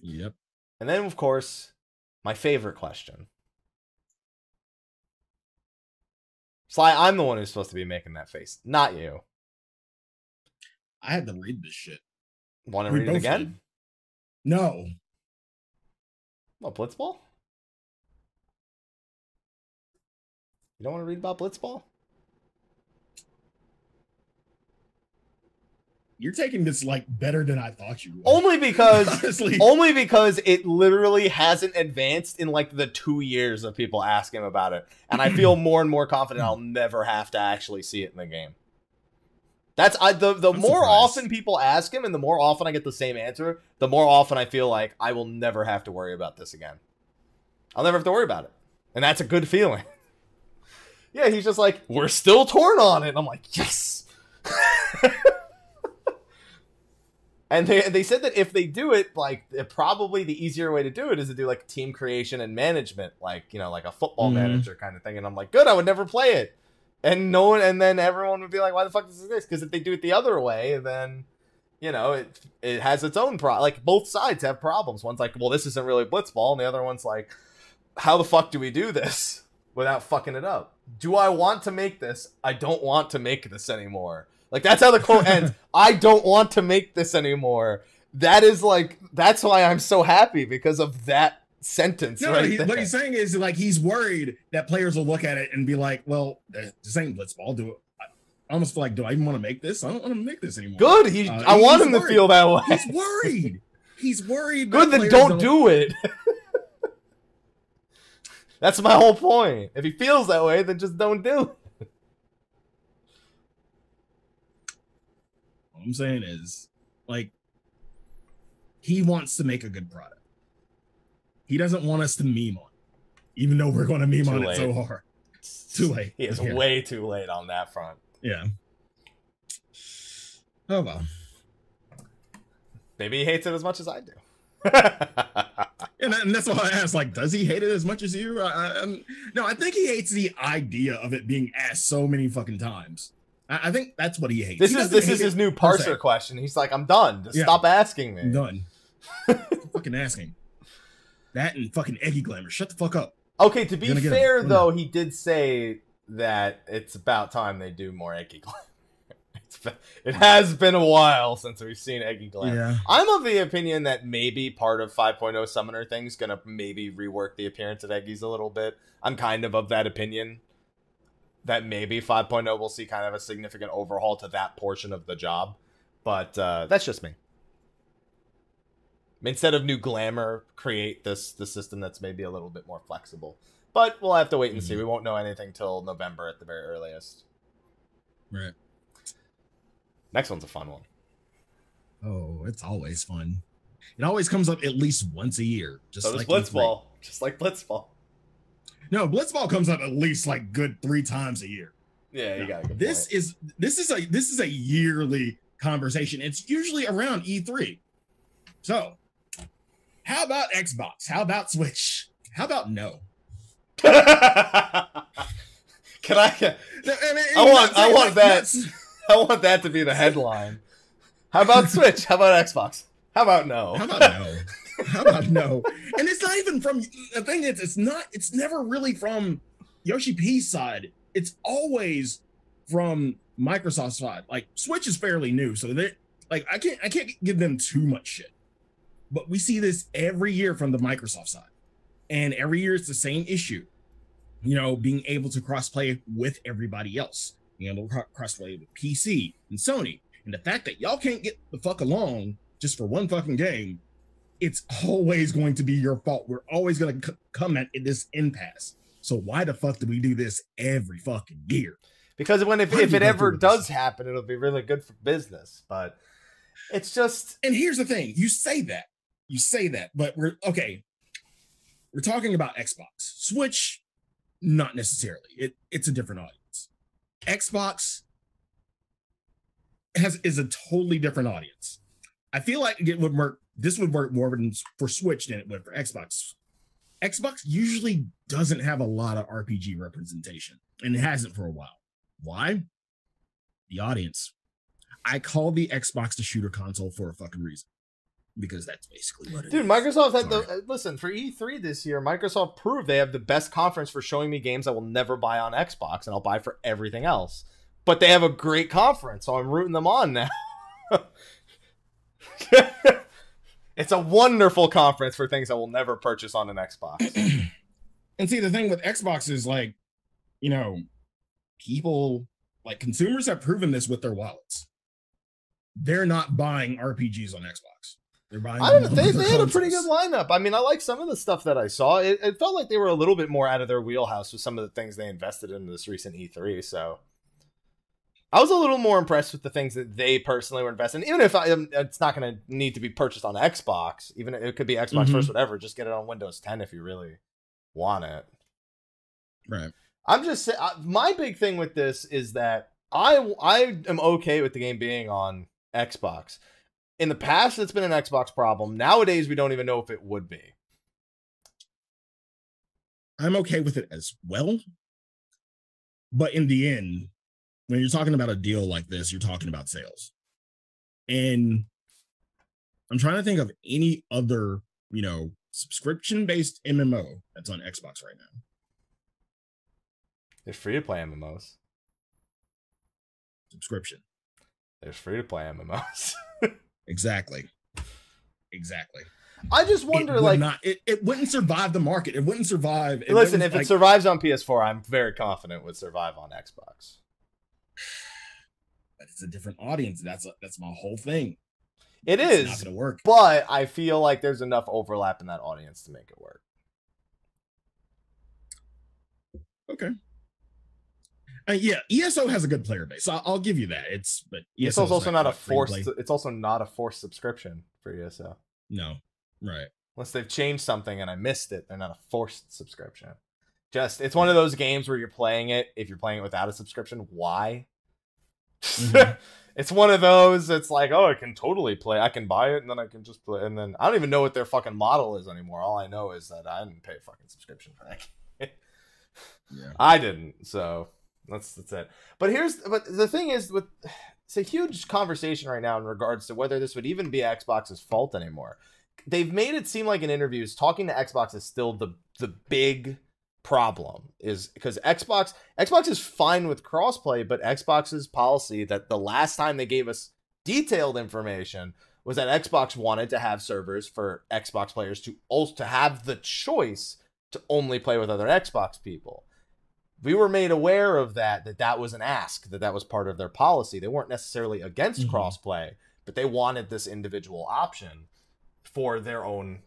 Yep. And then, of course, my favorite question. Sly, I'm the one who's supposed to be making that face, not you. I had to read this shit. Want to read it again? No. What, Blitzball? You don't want to read about Blitzball? You're taking this like better than I thought you would. Only because it literally hasn't advanced in like the 2 years of people asking about it. And I feel more and more confident I'll never have to actually see it in the game. That's the more often people ask him and the more often I get the same answer, the more often I feel like I will never have to worry about this again. I'll never have to worry about it. And that's a good feeling. Yeah, he's just like, we're still torn on it. And I'm like, yes. And they said that if they do it, like, probably the easier way to do it is to do, like, team creation and management, like, like a football manager kind of thing. And I'm like, good, I would never play it. And then everyone would be like, why the fuck is this? Because if they do it the other way, then, it has its own like, both sides have problems. One's like, well, this isn't really Blitzball. And the other one's like, how the fuck do we do this without fucking it up? Do I want to make this? I don't want to make this anymore. Like, that's how the quote ends. I don't want to make this anymore. That is like, that's why I'm so happy, because of that sentence. No, right what he's saying is like, he's worried that players will look at it and be like, well, this ain't Blitzball. I almost feel like, do I even want to make this? I don't want to make this anymore. Good. I want him to feel that way. He's worried. He's worried. Good, then don't do it. That's my whole point. If he feels that way, then just don't do it. What I'm saying is, like, he wants to make a good product. He doesn't want us to meme on it, even though we're going to meme on it so hard. Too late. He is way too late on that front. Yeah. Oh, well. Maybe he hates it as much as I do. And that's why I asked, like, does he hate it as much as you? No, I think he hates the idea of it being asked so many fucking times. I think that's what he hates. This is his new parser question. He's like, I'm done. Just stop asking me. I'm done. Fucking asking. That and fucking Eggy Glamour. Shut the fuck up. Okay, to be fair, though, he did say that it's about time they do more Eggy Glamour. It has been a while since we've seen Eggy Glam. Yeah. I'm of the opinion that maybe part of 5.0 Summoner thing's gonna maybe rework the appearance of Eggy's a little bit. I'm kind of that opinion that maybe 5.0 will see kind of a significant overhaul to that portion of the job. But that's just me. Instead of new glamour, create the system that's maybe a little bit more flexible. But we'll have to wait and see. We won't know anything till November at the very earliest. Right. Next one's a fun one. Oh, it's always fun. It always comes up at least once a year. Just So like does Blitzball. Just like Blitzball. No, Blitzball comes up at least like good 3 times a year. Yeah, you got a good This point. is a yearly conversation. It's usually around E3. So, how about Xbox? How about Switch? How about no? Can I? I want that. I want that to be the headline. How about Switch? How about Xbox? How about no? How about no? How about no? And it's not even from the thing is it's never really from Yoshi P's side. It's always from Microsoft's side. Like Switch is fairly new, so they like I can't give them too much shit. But we see this every year from the Microsoft side. And every year it's the same issue. You know, being able to crossplay with everybody else. Being able to crossplay with PC and Sony. And the fact that y'all can't get the fuck along just for one fucking game, it's always going to be your fault. We're always going to come at this impasse. So why the fuck do we do this every fucking year? Because if it ever does happen, it'll be really good for business. But it's just... And here's the thing. You say that, but we're talking about Xbox. Switch, not necessarily. It's a different audience. Xbox is a totally different audience. I feel like this would work more for Switch than it would for Xbox. Xbox usually doesn't have a lot of RPG representation, and it hasn't for a while. Why? The audience. I call the Xbox the shooter console for a fucking reason. Because that's basically what it is. Dude, Microsoft had listen, for E3 this year, Microsoft proved they have the best conference for showing me games I will never buy on Xbox, and I'll buy for everything else. But they have a great conference, so I'm rooting them on now. It's a wonderful conference for things I will never purchase on an Xbox. And see, the thing with Xbox is like, you know, people, like consumers have proven this with their wallets. They're not buying RPGs on Xbox. They're buying. They had a pretty good lineup. I mean, I like some of the stuff that I saw. It felt like they were a little bit more out of their wheelhouse with some of the things they invested in this recent E3. So I was a little more impressed with the things that they personally were investing in. Even if it's not going to need to be purchased on Xbox, even it could be Xbox first, whatever. Just get it on Windows 10 if you really want it. Right. I'm just saying, my big thing with this is that I am okay with the game being on Xbox. In the past, it's been an Xbox problem. Nowadays, we don't even know if it would be. I'm okay with it as well. But in the end, when you're talking about a deal like this, you're talking about sales. And I'm trying to think of any other, you know, subscription-based MMO that's on Xbox right now. There's free-to-play MMOs. Subscription. There's free-to-play MMOs. Exactly. I just wonder, it wouldn't survive the market. It wouldn't survive. Listen, if it survives on PS4, I'm very confident it would survive on Xbox. But it's a different audience. That's my whole thing. It's not gonna work. But I feel like there's enough overlap in that audience to make it work. Okay. Yeah, ESO has a good player base. I'll give you that. But ESO is also not a forced. It's also not a forced subscription for ESO. No, right. Unless they've changed something and I missed it, they're not a forced subscription. It's one of those games where you're playing it. If you're playing it without a subscription, why? Mm-hmm. It's one of those. It's like, oh, I can totally play. I can buy it and then I can just play. And then I don't even know what their fucking model is anymore. All I know is that I didn't pay a fucking subscription for that. Yeah, I didn't. So. That's it. But the thing is, it's a huge conversation right now in regards to whether this would even be Xbox's fault anymore. They've made it seem like in interviews, talking to Xbox is still the big problem is because Xbox is fine with crossplay, but Xbox's policy that the last time they gave us detailed information was that Xbox wanted to have servers for Xbox players to also have the choice to only play with other Xbox people. We were made aware of that was an ask, that was part of their policy. They weren't necessarily against crossplay, but they wanted this individual option for their own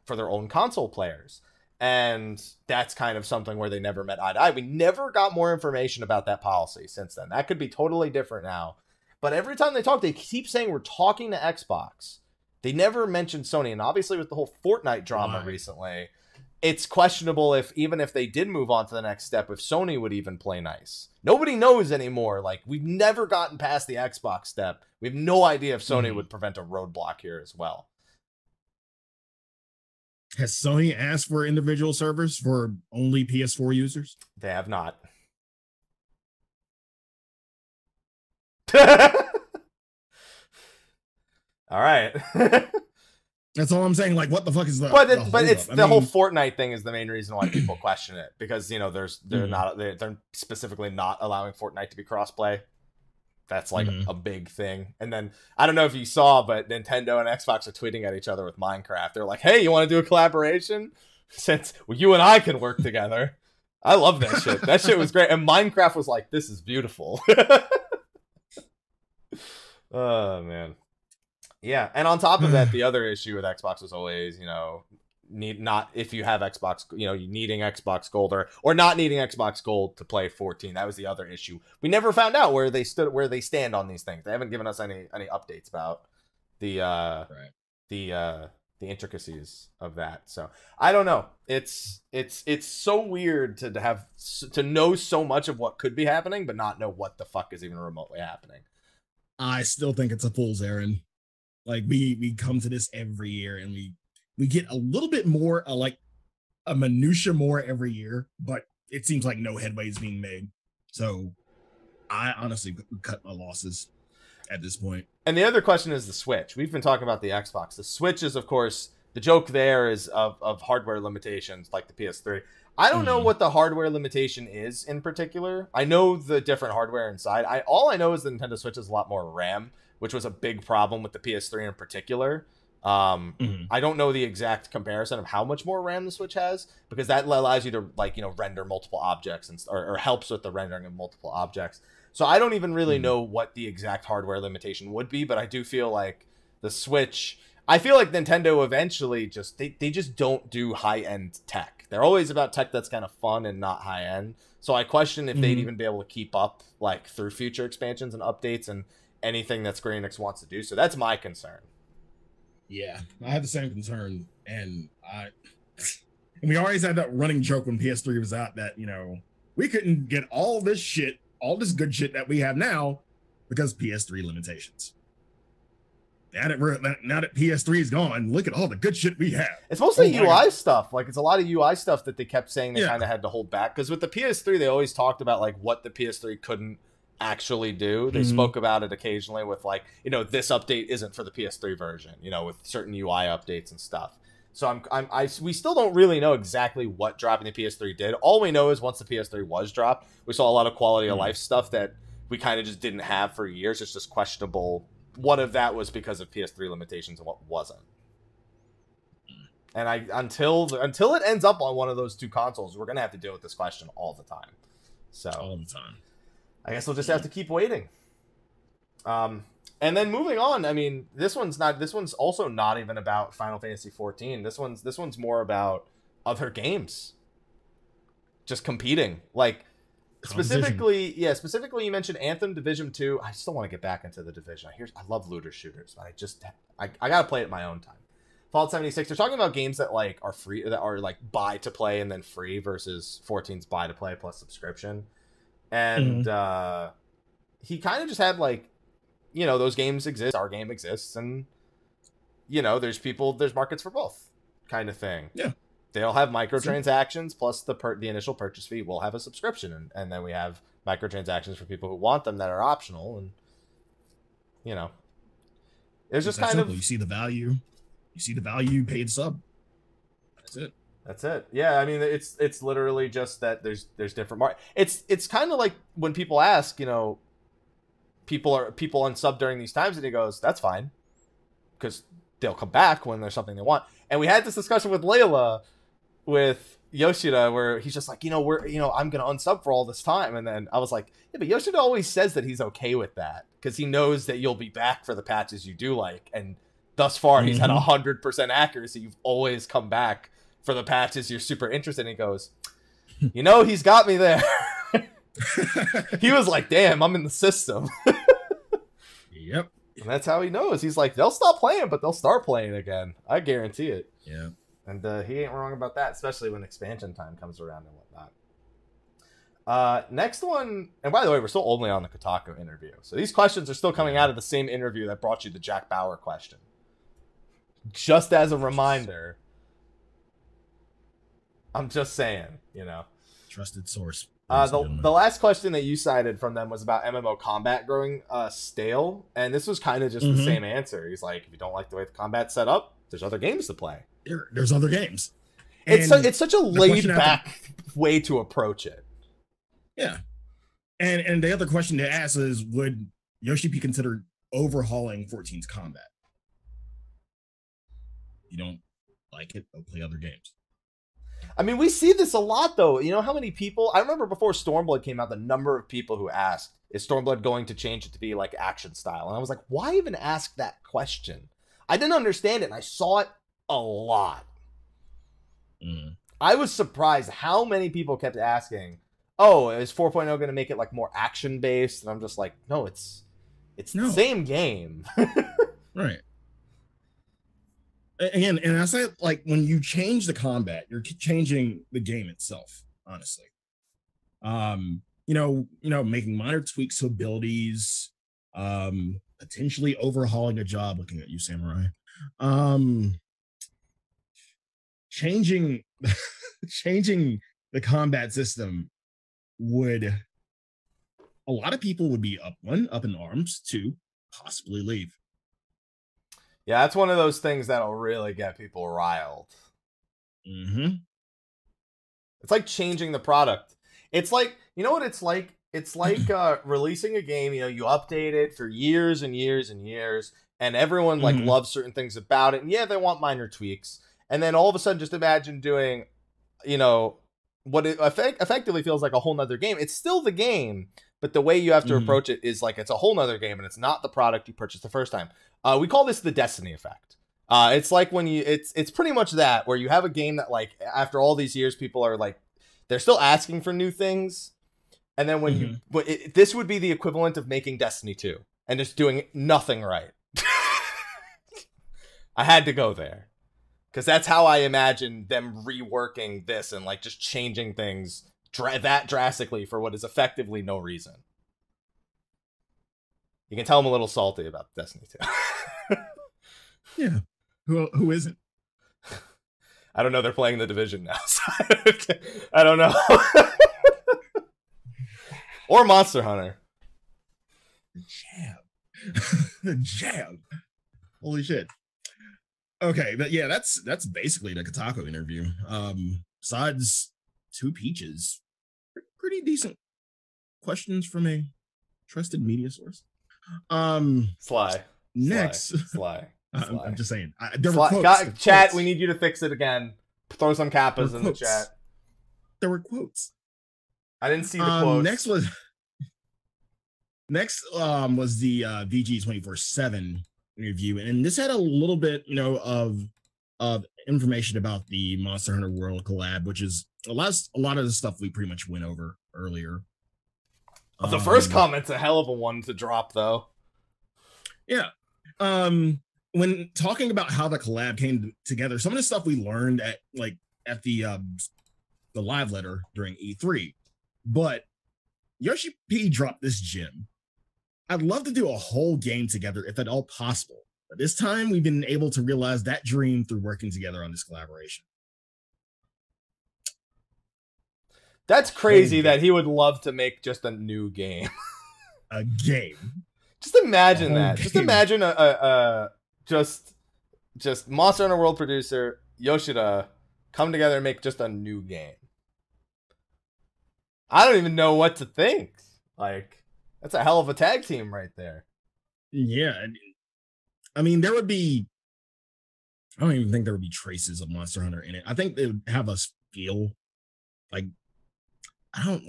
console players. And that's kind of something where they never met eye to eye. We never got more information about that policy since then. That could be totally different now. But every time they talk, they keep saying we're talking to Xbox. They never mentioned Sony. And obviously with the whole Fortnite drama recently, it's questionable even if they did move on to the next step, if Sony would even play nice. Nobody knows anymore. Like, we've never gotten past the Xbox step. We have no idea if Sony would prevent a roadblock here as well. Has Sony asked for individual servers for only PS4 users? They have not. All right. That's all I'm saying. Like, what the fuck is the? But it's the whole Fortnite thing is the main reason why people question it, because they're specifically not allowing Fortnite to be crossplay. That's like a big thing. And then I don't know if you saw, but Nintendo and Xbox are tweeting at each other with Minecraft. They're like, "Hey, you want to do a collaboration? Since you and I can work together." I love that shit. That shit was great. And Minecraft was like, "This is beautiful." Oh man. Yeah, and on top of that, the other issue with Xbox was always, if you have Xbox, you needing Xbox Gold or not needing Xbox Gold to play 14. That was the other issue. We never found out where they stand on these things. They haven't given us any updates about the intricacies of that. So I don't know. It's so weird to know so much of what could be happening, but not know what the fuck is even remotely happening. I still think it's a fool's errand. Like, we come to this every year, and we get a little bit more, like a minutia more every year, but it seems like no headway is being made. So I honestly cut my losses at this point. And the other question is the Switch. We've been talking about the Xbox. The Switch is, of course, the joke there is of hardware limitations like the PS3. I don't know what the hardware limitation is in particular. I know the different hardware inside. All I know is the Nintendo Switch has a lot more RAM, which was a big problem with the PS3 in particular. I don't know the exact comparison of how much more RAM the Switch has, because that allows you to render multiple objects or helps with the rendering of multiple objects. So I don't even really know what the exact hardware limitation would be, but I do feel like the Switch, I feel like Nintendo eventually they just don't do high-end tech. They're always about tech that's kind of fun and not high-end. So I question if they'd even be able to keep up through future expansions and updates and anything that Square Enix wants to do. So that's my concern. Yeah, I have the same concern. And we always had that running joke when PS3 was out that, we couldn't get all this good shit that we have now because PS3 limitations. Now that PS3 is gone, look at all the good shit we have. It's mostly UI stuff. Like, it's a lot of UI stuff that they kept saying they kind of had to hold back. Because with the PS3, they always talked about what the PS3 couldn't actually do. They spoke about it occasionally with this update isn't for the PS3 version, with certain UI updates and stuff. So we still don't really know exactly what dropping the PS3 did. All we know is once the PS3 was dropped, we saw a lot of quality of life stuff that we kind of just didn't have for years. It's just questionable what of that was because of PS3 limitations and what wasn't. And until it ends up on one of those two consoles, we're gonna have to deal with this question all the time. So all the time. I guess we'll just have to keep waiting. And then moving on, I mean, this one's also not even about Final Fantasy XIV. This one's more about other games just competing. Specifically, you mentioned Anthem, Division 2. I still want to get back into the Division. I love looter shooters, but I gotta play it at my own time. Fallout 76, they're talking about games that are free, that are buy to play and then free, versus 14's buy to play plus subscription. And he kind of just had those games exist, our game exists, and there's markets for both kind of thing. Yeah. They'll have microtransactions plus the initial purchase fee. We'll have a subscription, and then we have microtransactions for people who want them that are optional. And it's just kind of, you see the value, paid sub. That's it. That's it. Yeah, I mean, it's literally just that there's different it's kind of like when people ask, people unsub during these times, and he goes, that's fine, because they'll come back when there's something they want. And we had this discussion with Layla, with Yoshida, where he's just like, I'm gonna unsub for all this time, and then I was like, yeah, but Yoshida always says that he's okay with that because he knows that you'll be back for the patches you do like, and thus far he's had 100% accuracy. You've always come back for the patches you're super interested in. He goes, he's got me there. He was like, damn, I'm in the system. Yep. And that's how he knows. He's like, they'll stop playing, but they'll start playing again. I guarantee it. Yeah. And he ain't wrong about that, especially when expansion time comes around and whatnot. Next one, and by the way, we're still only on the Kotaku interview. So these questions are still coming out of the same interview that brought you the Jack Bauer question. Just as a reminder. I'm just saying, Trusted source. The last question that you cited from them was about MMO combat growing stale, and this was kind of just the same answer. He's like, if you don't like the way the combat's set up, there's other games to play. There's other games. It's such a laid back way to approach it. Yeah, and the other question to ask is, would Yoshi be considered overhauling 14's combat? You don't like it, go play other games. I mean, we see this a lot, though. You know how many people... I remember before Stormblood came out, the number of people who asked, is Stormblood going to change it to be, like, action style? And I was like, why even ask that question? I didn't understand it, and I saw it a lot. I was surprised how many people kept asking, oh, is 4.0 going to make it, like, more action-based? And I'm just like, no, it's the same game. Right. Again, and I say, like, when you change the combat, you're changing the game itself, honestly. Making minor tweaks to abilities, potentially overhauling a job, looking at you, Samurai. Changing the combat system would, a lot of people would be up in arms, two, possibly leave. Yeah, that's one of those things that'll really get people riled. It's like changing the product. It's like, you know what it's like? It's like releasing a game, you update it for years and years and years, and everyone like loves certain things about it, and yeah, they want minor tweaks. And then all of a sudden, just imagine doing, what it effectively feels like a whole nother game. It's still the game, but the way you have to approach it is like it's a whole nother game, and it's not the product you purchased the first time. We call this the Destiny effect. It's like when it's pretty much that, where you have a game that, like, after all these years, people are like, they're still asking for new things. And then when this would be the equivalent of making Destiny 2 and just doing nothing right. I had to go there because that's how I imagine them reworking this and like just changing things that drastically for what is effectively no reason. You can tell I'm a little salty about Destiny 2. Yeah. Who isn't? I don't know. They're playing the Division now. So I don't know. Or Monster Hunter. The jab. The jab. Holy shit. Okay, but yeah, that's basically the Kotaku interview. Besides two peaches, pretty decent questions from a trusted media source. Sly. Next. Sly. I'm just saying. Chat, we need you to fix it again. Throw some kappas in the chat. There were quotes. I didn't see the quotes. Next was the VG 24/7 review, and this had a little bit, of information about the Monster Hunter World collab, which is a lot of the stuff we pretty much went over earlier. The first comment's a hell of a one to drop, though. Yeah. When talking about how the collab came together, some of the stuff we learned at the live letter during E3, but Yoshi P dropped this gem. I'd love to do a whole game together if at all possible, but this time we've been able to realize that dream through working together on this collaboration. That's crazy that he would love to make just a new game. A game. Just imagine that. Game. Just imagine just Monster Hunter World producer Yoshida come together and make just a new game. I don't even know what to think. Like, that's a hell of a tag team right there. Yeah. I mean, there would be... I don't even think there would be traces of Monster Hunter in it. I think they would have us feel like... I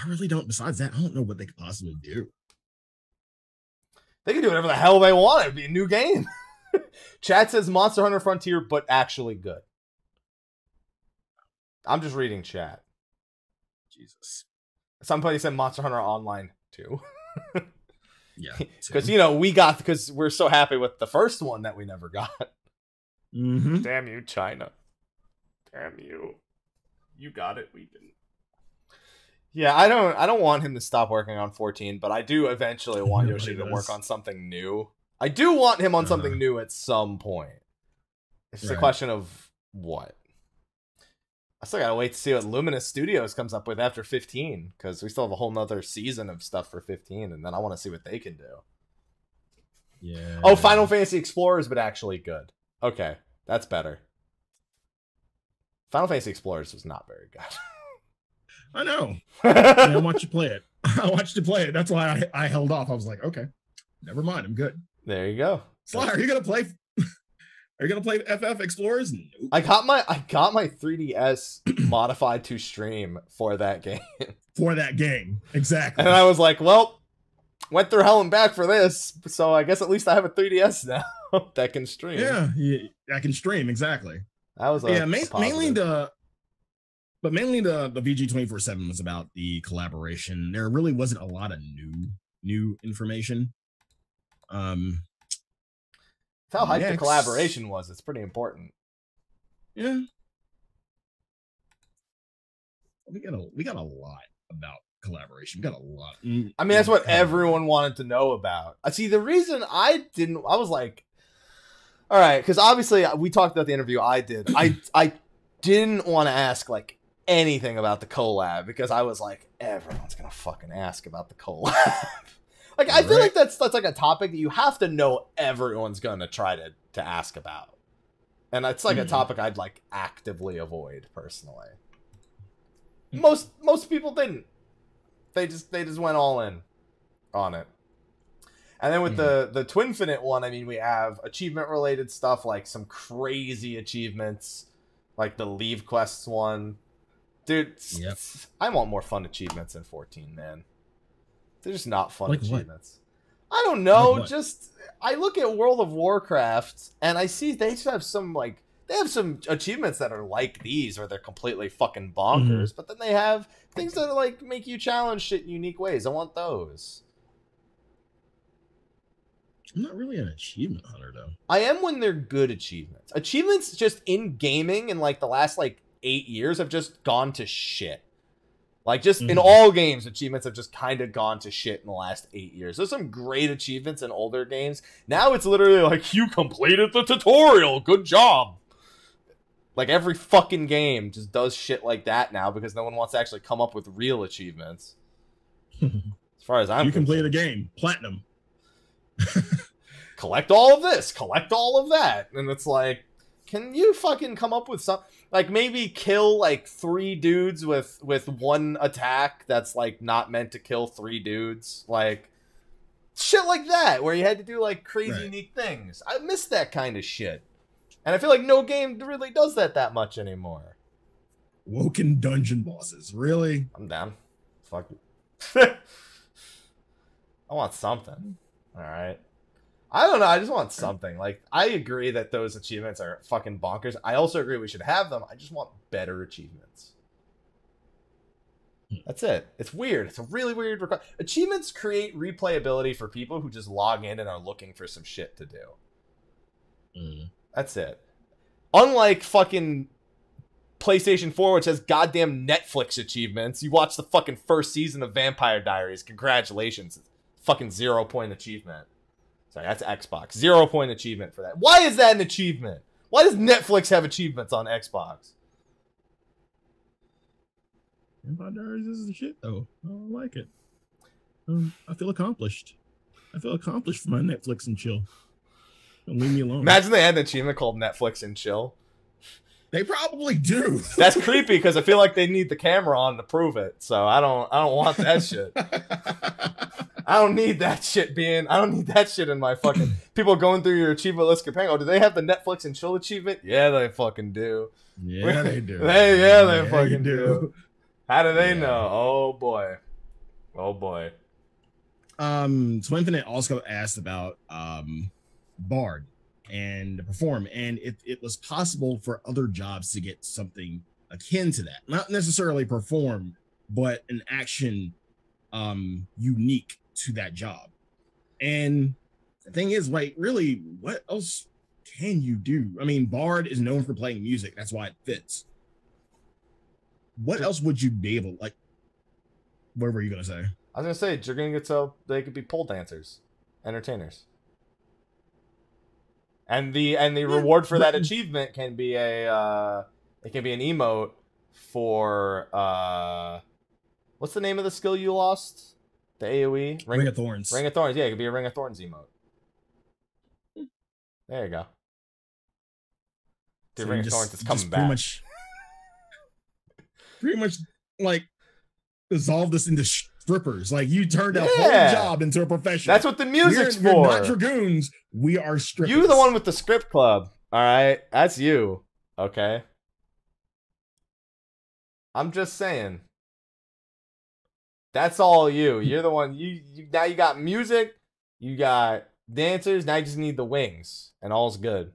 really don't... Besides that, I don't know what they could possibly do. They can do whatever the hell they want. It'd be a new game. Chat says Monster Hunter Frontier, but actually good. I'm just reading chat. Jesus. Somebody said Monster Hunter Online too. Yeah. Because, you know, because we're so happy with the first one that we never got. Mm-hmm. Damn you, China. Damn you. You got it. We didn't. Yeah, I don't want him to stop working on 14, but I do eventually want Yoshi to work on something new. I do want him on something new at some point. It's just a question of what. I still gotta wait to see what Luminous Studios comes up with after 15, because we still have a whole nother season of stuff for 15, and then I want to see what they can do. Yeah. Oh, Final Fantasy Explorers, but actually good. Okay, that's better. Final Fantasy Explorers was not very good. I know. I watched you play it. I watched you play it. That's why I held off. I was like, okay, never mind. I'm good. There you go. Sly, are you gonna play? Are you gonna play FF Explorers? Nope. I got my 3DS modified to stream for that game. For that game, exactly. And I was like, well, went through hell and back for this, so I guess at least I have a 3DS now that can stream. Yeah, I can stream exacnew. That was mainly the VG 24/7 was about the collaboration. There really wasn't a lot of new information. How hyped the collaboration was. It's pretty important. Yeah. We got a lot about collaboration. We got a lot. I mean, that's what everyone wanted to know about. See, the reason I was like, all right, because obviously we talked about the interview I did. I didn't want to ask like anything about the collab because I was like, everyone's gonna fucking ask about the collab. Like, I feel like that's like a topic that you have to know everyone's going to try to ask about. And it's like a topic I'd like actively avoid personally. Most people didn't. They just went all in on it. And then with the Twinfinite one, I mean, we have achievement related stuff like some crazy achievements like the Leave Quests one. Dude, I want more fun achievements in 14, man. They're just not fun like achievements. What? I don't know. Like just I look at World of Warcraft and I see they just have some they have some achievements that are like these, or they're completely fucking bonkers. But then they have things that like make you challenge shit in unique ways. I want those. I'm not really an achievement hunter though. I am when they're good achievements. Achievements just in gaming in like the last like 8 years have just gone to shit. Like, just in all games, achievements have just kind of gone to shit in the last 8 years. There's some great achievements in older games. Now it's literally like, you completed the tutorial. Good job. Like, every fucking game just does shit like that now because no one wants to actually come up with real achievements. As far as I'm concerned. You completed a game. Platinum. Collect all of this. Collect all of that. And it's like, can you fucking come up with something? Like, maybe kill, like, 3 dudes with one attack that's, like, not meant to kill 3 dudes. Like, shit like that, where you had to do, like, crazy unique things. I miss that kind of shit. And I feel like no game really does that much anymore. Woken dungeon bosses. Really? I'm down. Fuck it. I want something. Alright. I don't know. I just want something. Like, I agree that those achievements are fucking bonkers. I also agree we should have them. I just want better achievements. That's it. It's weird. It's a really weird requirement. Achievements create replayability for people who just log in and are looking for some shit to do. That's it. Unlike fucking PlayStation 4, which has goddamn Netflix achievements. You watch the fucking first season of Vampire Diaries. Congratulations. Fucking 0-point achievement. Sorry, that's Xbox. 0-point achievement for that. Why is that an achievement? Why does Netflix have achievements on Xbox? Vampire Diaries is the shit, though. I like it. I feel accomplished. I feel accomplished for my Netflix and chill. Don't leave me alone. Imagine they had an achievement called Netflix and chill. They probably do. That's creepy because I feel like they need the camera on to prove it. So I don't want that shit. I don't need that shit in my fucking people going through your achievement list comparing. Oh, do they have the Netflix and chill achievement? Yeah, they fucking do. Yeah, they do. They fucking do. How do they know? Oh boy. Oh boy. So Infinite also asked about Bard and perform, and if it was possible for other jobs to get something akin to that, not necessarily perform, but an action unique to that job. And the thing is, like, really, what else can you do? I mean, Bard is known for playing music. That's why it fits. What else would you be able, like, what were you going to say? I was going to say, you're going to get so they could be pole dancers, entertainers. And the reward for that achievement can be an emote for, what's the name of the skill you lost? The AoE? Ring of Thorns. Ring of Thorns, yeah, it could be a Ring of Thorns emote. There you go. Dude, So Ring of Thorns is coming back. Pretty much, like, dissolve this into strippers. Like, you turned a whole job into a profession. That's what the music's for. We're not dragoons. We are strippers. You the one with the script club. All right? That's you. Okay? I'm just saying. That's all you. You're the one. You now you got music. You got dancers. Now you just need the wings. And all's good.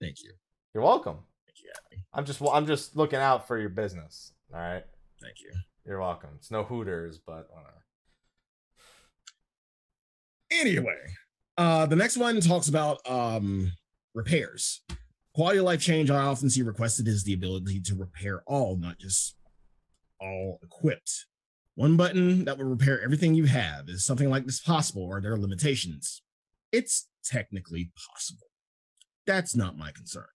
Thank you. You're welcome. Thank you. I'm just looking out for your business. All right? Thank you. You're welcome. It's no Hooters, but whatever. Anyway, the next one talks about repairs. Quality of life change I often see requested is the ability to repair all, not just all equipped. One button that will repair everything you have. Is something like this possible, or are there limitations? It's technically possible. That's not my concern.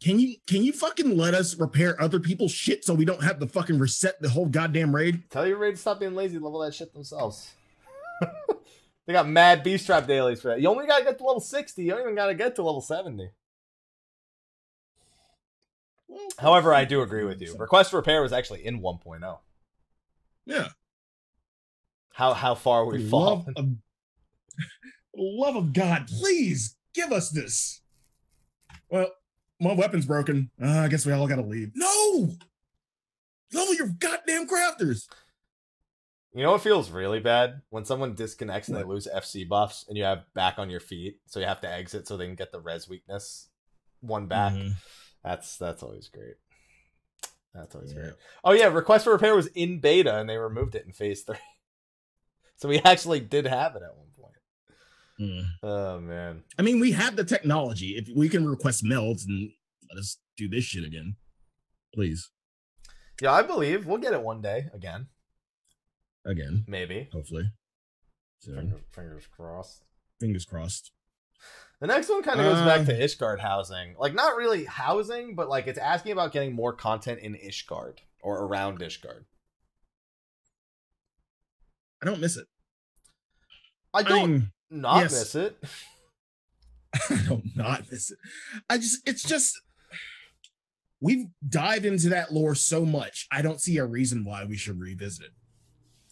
Can you fucking let us repair other people's shit so we don't have to fucking reset the whole goddamn raid? Tell your raid to stop being lazy, level that shit themselves. They got mad beast trap dailies for that. You only gotta get to level 60. You don't even gotta get to level 70. However, I do agree with you. Request repair was actually in 1.0. Yeah. How far we've fallen. Love of God, please give us this. Well, my weapon's broken. I guess we all gotta leave. No! Level your goddamn crafters. You know what feels really bad? When someone disconnects and they lose FC buffs and you have back on your feet, so you have to exit so they can get the res weakness one back. That's always great. That's always great. Oh yeah, request for repair was in beta and they removed it in phase 3. So we actually did have it at one point. Oh man. I mean, we have the technology. If we can request melds and let us do this shit again, please. Yeah, I believe we'll get it one day again. Maybe. Hopefully. So, fingers crossed. Fingers crossed. The next one kind of goes back to Ishgard housing. Like, not really housing, but like it's asking about getting more content in Ishgard or around Ishgard. I don't miss it. I don't miss it. I don't not miss it. It's just, we've dived into that lore so much. I don't see a reason why we should revisit it.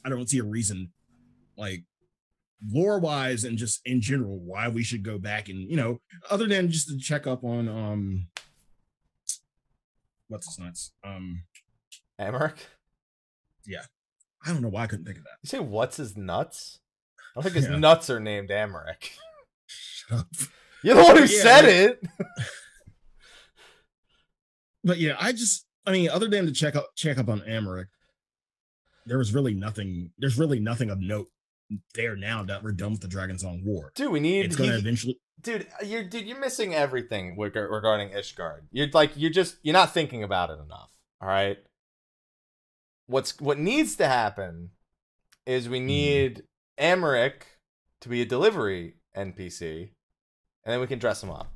I don't see a reason, like, lore-wise and just in general, why we should go back and, you know, other than just to check up on, what's his nuts? Aymeric? Yeah. I don't know why I couldn't think of that. You say what's his nuts? I don't think his nuts are named Aymeric. Shut up. You're the one who said it. But yeah, I mean, other than to check up on Aymeric, there's really nothing of note there now that we're done with the Dragonsong War. Dude, we need. It's gonna eventually. Dude, you're missing everything regarding Ishgard. You're not thinking about it enough. All right. What needs to happen is we need Aymeric to be a delivery NPC, and then we can dress him up.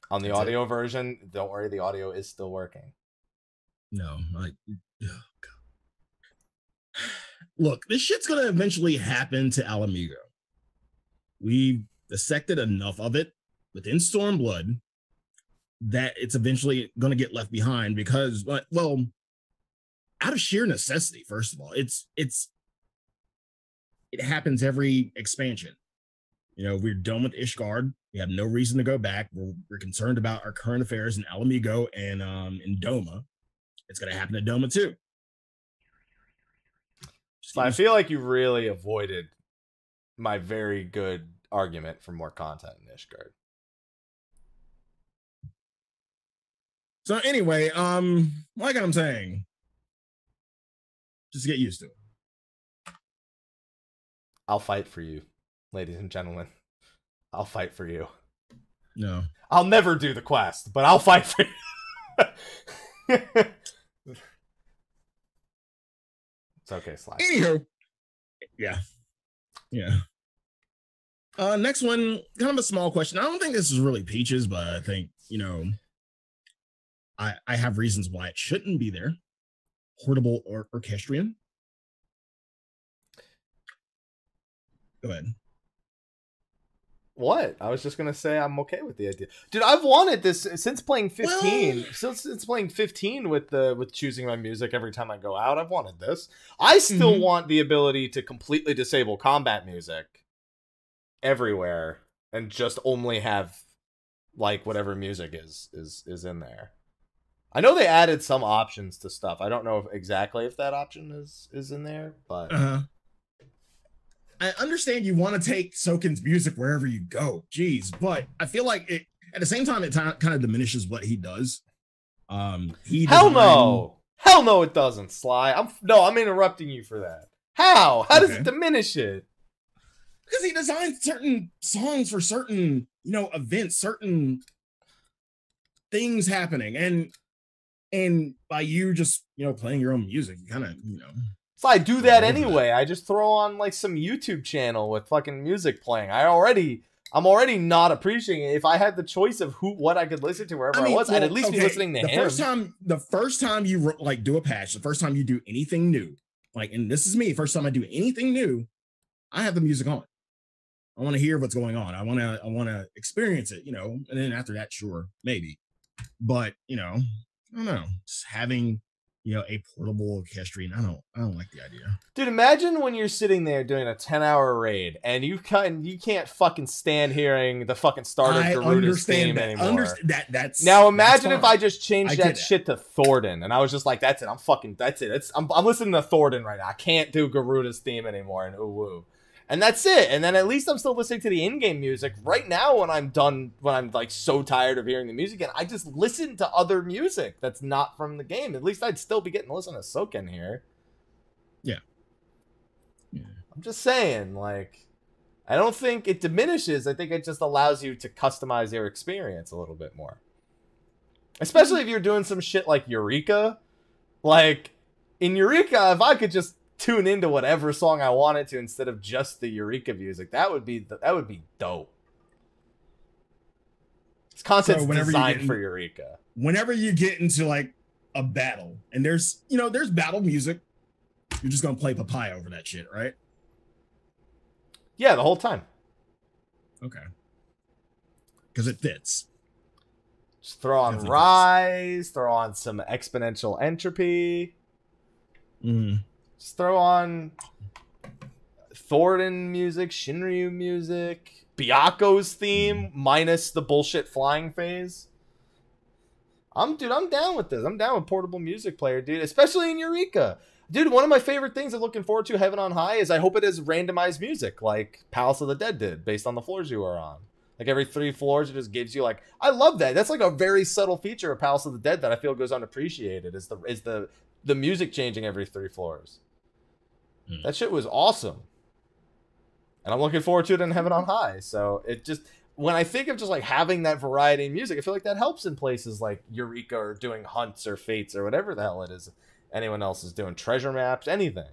On the audio version, don't worry, the audio is still working. No, Look, this shit's gonna eventually happen to Alamigo. We've dissected enough of it within Stormblood that it's eventually gonna get left behind because, well, out of sheer necessity. First of all, it happens every expansion. You know, we're done with Ishgard. We have no reason to go back. We're concerned about our current affairs in Alamigo and in Doma. It's going to happen to Doma too. So I feel like you really avoided my very good argument for more content in Ishgard. So anyway, like I'm saying, just get used to it. I'll fight for you, ladies and gentlemen. I'll fight for you. No. I'll never do the quest, but I'll fight for you. It's okay, Sly. Anywho. Yeah. Yeah. Next one, kind of a small question. I don't think this is really Peaches, but I think, you know, I have reasons why it shouldn't be there. Portable or orchestrion. Go ahead. What? I was just gonna say I'm okay with the idea, dude. I've wanted this since playing 15. Well, since playing 15 with choosing my music every time I go out. I've wanted this. I still want the ability to completely disable combat music everywhere and just only have like whatever music is in there. I know they added some options to stuff. I don't know exactly if that option is in there, but. I understand you want to take Soken's music wherever you go. Jeez, but I feel like it at the same time it kind of diminishes what he does. Hell no, it doesn't, Sly. I'm interrupting you for that. How does it diminish it? Because he designed certain songs for certain, you know, events, certain things happening, and by you just, you know, playing your own music, you kind of, you know. So I do that anyway. I just throw on like some YouTube channel with fucking music playing. I'm already not appreciating it. If I had the choice of what I could listen to wherever I was, I'd at least be listening to him. The first time you like do a patch, the first time you do anything new, like, and this is me, first time I do anything new, I have the music on. I want to hear what's going on. I want to experience it, you know. And then after that, sure, maybe. But you know, I don't know, just having, you know, a portable orchestrion. I don't like the idea. Dude, imagine when you're sitting there doing a 10-hour raid and you can't fucking stand hearing the fucking start of Garuda's theme anymore. Now imagine if I just changed that shit to Thordan and I was just like, that's it. I'm listening to Thordan right now. I can't do Garuda's theme anymore and ooh woo. And that's it. And then at least I'm still listening to the in-game music. Right now, when I'm like so tired of hearing the music again, I just listen to other music that's not from the game. At least I'd still be getting to listen to Soken here. Yeah. I'm just saying, like, I don't think it diminishes. I think it just allows you to customize your experience a little bit more. Especially if you're doing some shit like Eureka. Like, in Eureka, if I could just tune into whatever song I wanted to instead of just the Eureka music, that would be dope. This content's designed for Eureka. Whenever you get into like a battle and there's battle music, you're just gonna play Papaya over that shit, right? Yeah, the whole time. Okay. Because it fits. Just throw on Rise, throw on some Exponential Entropy. Just throw on Thordan music, Shinryu music, Byaku's theme, minus the bullshit flying phase. I'm down with this. I'm down with portable music player, dude, especially in Eureka. Dude, one of my favorite things I'm looking forward to Heaven on High is I hope it has randomized music like Palace of the Dead did based on the floors you are on. Like every 3 floors, it just gives you like, I love that. That's like a very subtle feature of Palace of the Dead that I feel goes unappreciated is the music changing every 3 floors. That shit was awesome. And I'm looking forward to it in Heaven on High. So it just, when I think of just like having that variety in music, I feel like that helps in places like Eureka or doing hunts or fates or whatever the hell it is anyone else is doing, treasure maps, anything.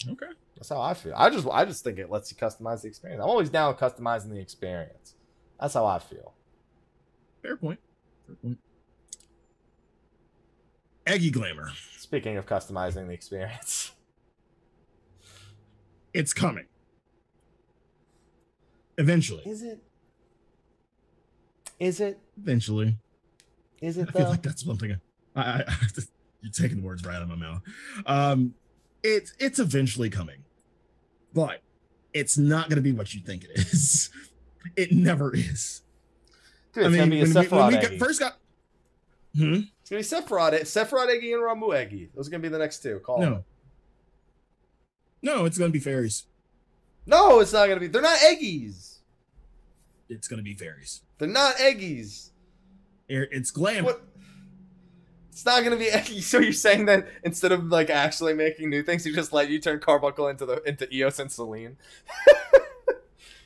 Okay. That's how I feel. I just think it lets you customize the experience. I'm always down with customizing the experience. That's how I feel. Fair point. Eggy glamour. Speaking of customizing the experience, it's coming. Eventually. Is it? Is it? Eventually. Is it? I feel like that's one thing. You're taking the words right out of my mouth. It's eventually coming, but it's not going to be what you think it is. It never is. Dude, it's gonna be a Sephiroth Eggy. First got. It's gonna be Sephiroth Eggy and Ramu Eggy. Those are gonna be the next two. No, it's gonna be fairies. No, it's not gonna be. They're not Eggies. It's gonna be fairies. They're not Eggies. It's glam. What? It's not gonna be Eggy. So you're saying that instead of like actually making new things, you just let you turn Carbuncle into Eos and Celine?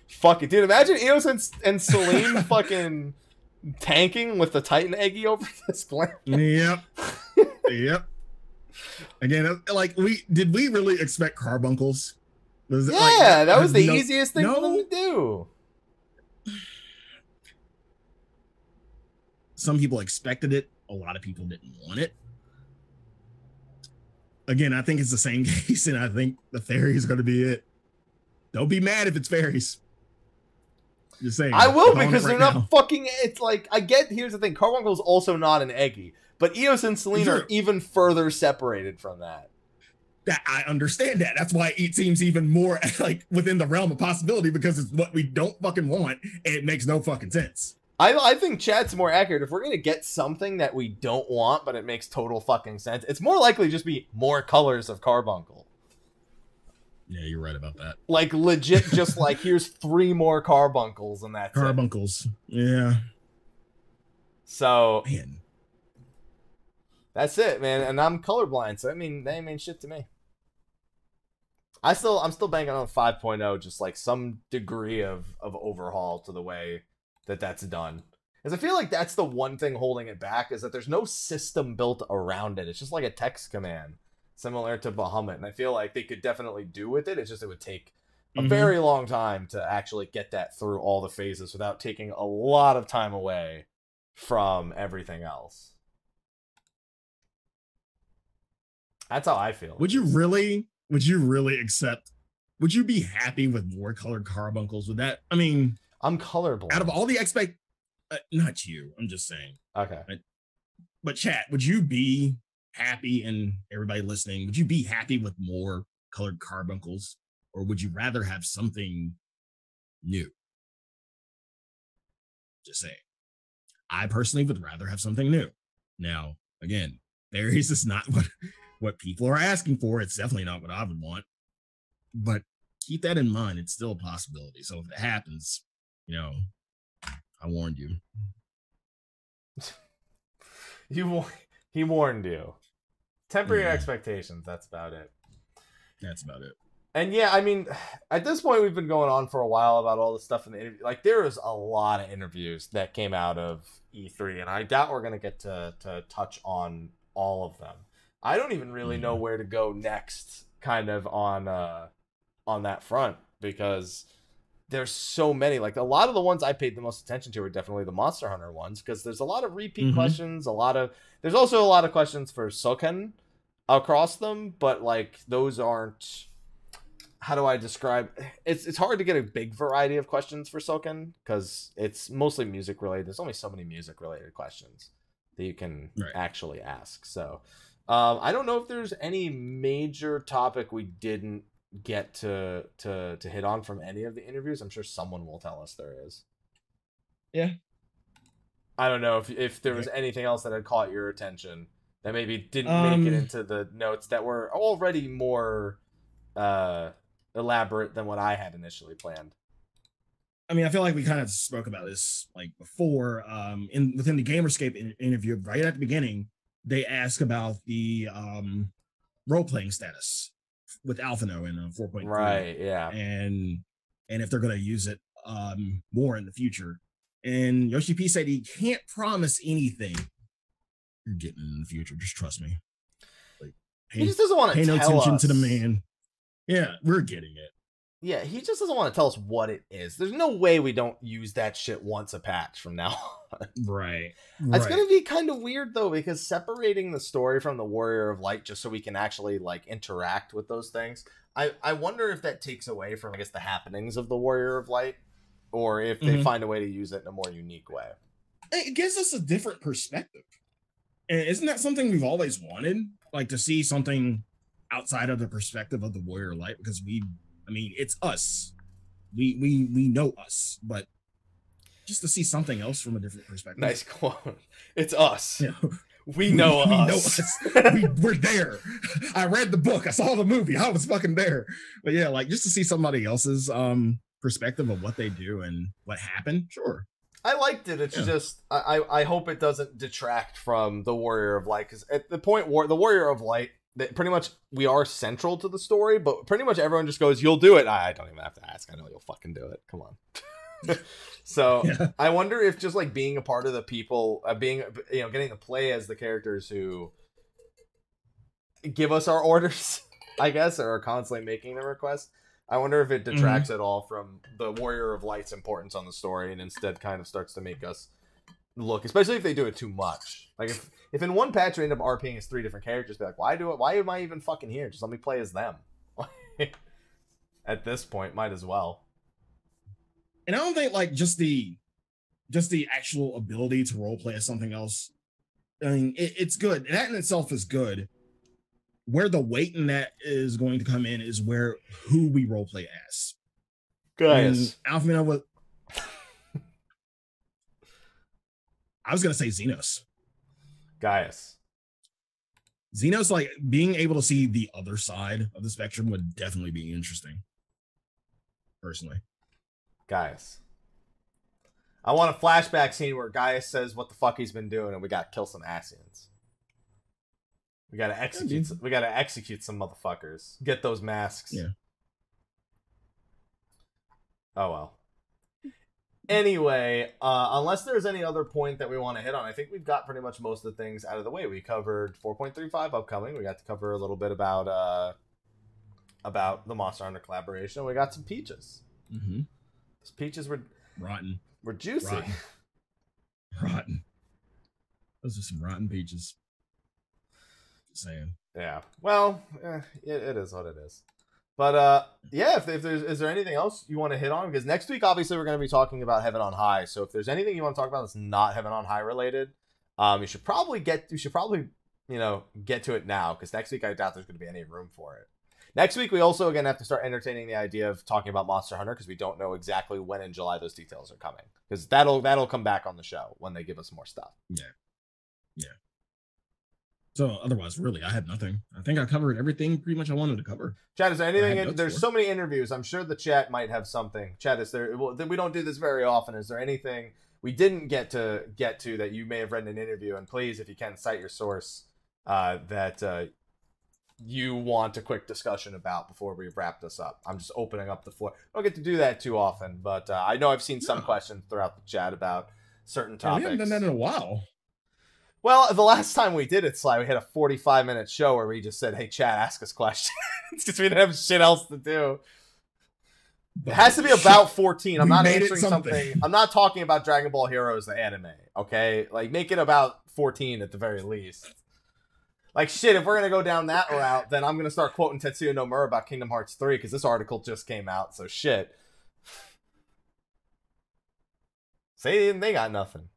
Fuck it, dude. Imagine Eos and Celine fucking tanking with the Titan Eggy over this planet. Yep. Yep. Again, like did we really expect carbuncles? That was the easiest thing for them to do. Some people expected it. A lot of people didn't want it. Again, I think it's the same case, and I think the fairy is going to be it. Don't be mad if it's fairies. Just saying. I will, because they're not fucking. It's like, I get. Here's the thing: Carbuncle is also not an Eggy, but Eos and Celine are even further separated from that. That I understand that. That's why it seems even more like within the realm of possibility, because it's what we don't fucking want, and it makes no fucking sense. I think chat's more accurate. If we're gonna get something that we don't want, but it makes total fucking sense, it's more likely to just be more colors of Carbuncle. Yeah, you're right about that. Like legit, just like here's 3 more Carbuncles and that's Carbuncles. Yeah. So man, that's it, man. And I'm colorblind, so I mean they ain't mean shit to me. I'm still banking on 5.0, just like some degree of overhaul to the way that's done. Because I feel like that's the one thing holding it back, is that there's no system built around it. It's just like a text command, similar to Bahamut. And I feel like they could definitely do with it. It's just it would take a very long time to actually get that through all the phases without taking a lot of time away from everything else. That's how I feel. Would you really accept? Would you be happy with more colored carbuncles? With that, I mean, I'm colorblind. Out of all the not you. I'm just saying. Okay. But chat, would you be happy, and everybody listening, would you be happy with more colored carbuncles, or would you rather have something new? Just saying. I personally would rather have something new. Now, again, fairies is not what people are asking for. It's definitely not what I would want. But keep that in mind. It's still a possibility. So if it happens, I warned you. He warned you. Temper your expectations. That's about it. That's about it. And yeah, I mean, at this point, we've been going on for a while about all this stuff in the interview. Like, there was a lot of interviews that came out of E3, and I doubt we're going to get to touch on all of them. I don't even really know where to go next, kind of on that front, because there's so many. Like, a lot of the ones I paid the most attention to are definitely the Monster Hunter ones, because there's a lot of repeat questions. There's also a lot of questions for Soken across them, but like those aren't. How do I describe? It's hard to get a big variety of questions for Soken, because it's mostly music related. There's only so many music related questions that you can actually ask. So I don't know if there's any major topic we didn't get to hit on from any of the interviews. I'm sure someone will tell us there is. Yeah. I don't know if there was anything else that had caught your attention that maybe didn't make it into the notes that were already more elaborate than what I had initially planned. I mean, I feel like we kind of spoke about this like before. Within the Gamerscape interview, right at the beginning, they ask about the role-playing status with Alphino in 4.3. Right, yeah. And if they're going to use it more in the future. And Yoshi P said he can't promise anything. You're getting it in the future. Just trust me. Like, he just doesn't want to pay no tell attention us. to the man. Yeah, we're getting it. Yeah, he just doesn't want to tell us what it is. There's no way we don't use that shit once a patch from now on. Right. It's going to be kind of weird, though, because separating the story from the Warrior of Light just so we can actually, like, interact with those things, I wonder if that takes away from, I guess, the happenings of the Warrior of Light, or if they find a way to use it in a more unique way. It gives us a different perspective. And isn't that something we've always wanted? Like, to see something outside of the perspective of the Warrior of Light, because it's us. We know us, but just to see something else from a different perspective. Nice quote. It's us. You know, we know us. We're there. I read the book. I saw the movie. I was fucking there. But yeah, like just to see somebody else's perspective of what they do and what happened. Sure. I liked it. It's just I hope it doesn't detract from the Warrior of Light, because at the point the Warrior of Light, that pretty much we are central to the story, but pretty much everyone just goes, "You'll do it." I don't even have to ask. I know you'll fucking do it. Come on. So I wonder if just like being a part of the people, getting to play as the characters who give us our orders, I guess, or are constantly making the request. I wonder if it detracts at all from the Warrior of Light's importance on the story, and instead kind of starts to make us look, especially if they do it too much. Like if in one patch we end up RPing as 3 different characters, be like, why am I even fucking here? Just let me play as them. At this point, might as well. And I don't think like just the actual ability to roleplay as something else. I mean, it's good. That in itself is good. Where the weight in that is going to come in is who we roleplay as. Guys. Alpha I was gonna say Xenos. Gaius. Xenos, like being able to see the other side of the spectrum would definitely be interesting. Personally. Gaius. I want a flashback scene where Gaius says what the fuck he's been doing, and we gotta kill some Asians. We gotta execute some motherfuckers. Get those masks. Yeah. Oh well. Anyway, unless there's any other point that we want to hit on, I think we've got pretty much most of the things out of the way. We covered 4.35 upcoming. We got to cover a little bit about the Monster Hunter collaboration. We got some peaches. Mm-hmm. Those peaches were rotten. Were juicy. Rotten. Those are some rotten peaches. Just saying. Yeah. Well, it is what it is. But yeah, if is there anything else you want to hit on? Because next week, obviously, we're going to be talking about Heaven on High. So if there's anything you want to talk about that's not Heaven on High related, you should probably get to it now, because next week I doubt there's going to be any room for it. Next week we also again have to start entertaining the idea of talking about Monster Hunter, because we don't know exactly when in July those details are coming. Because that'll come back on the show when they give us more stuff. Yeah. So otherwise, really, I had nothing. I think I covered everything pretty much I wanted to cover. Chat, is there anything? There's so many interviews. I'm sure the chat might have something. Chat, is there? Well, we don't do this very often. Is there anything we didn't get to that you may have read in an interview? And please, if you can, cite your source that you want a quick discussion about before we wrap this up. I'm just opening up the floor. I don't get to do that too often, but I know I've seen some questions throughout the chat about certain topics. We haven't done that in a while. Well, the last time we did it, Sly, we had a 45-minute show where we just said, hey, chat, ask us questions. Because we didn't have shit else to do. It has to be about 14. I'm not answering something. I'm not talking about Dragon Ball Heroes, the anime, okay? Like, make it about 14 at the very least. Like, shit, if we're going to go down that route, then I'm going to start quoting Tetsuya Nomura about Kingdom Hearts 3, because this article just came out, so shit. Say they got nothing.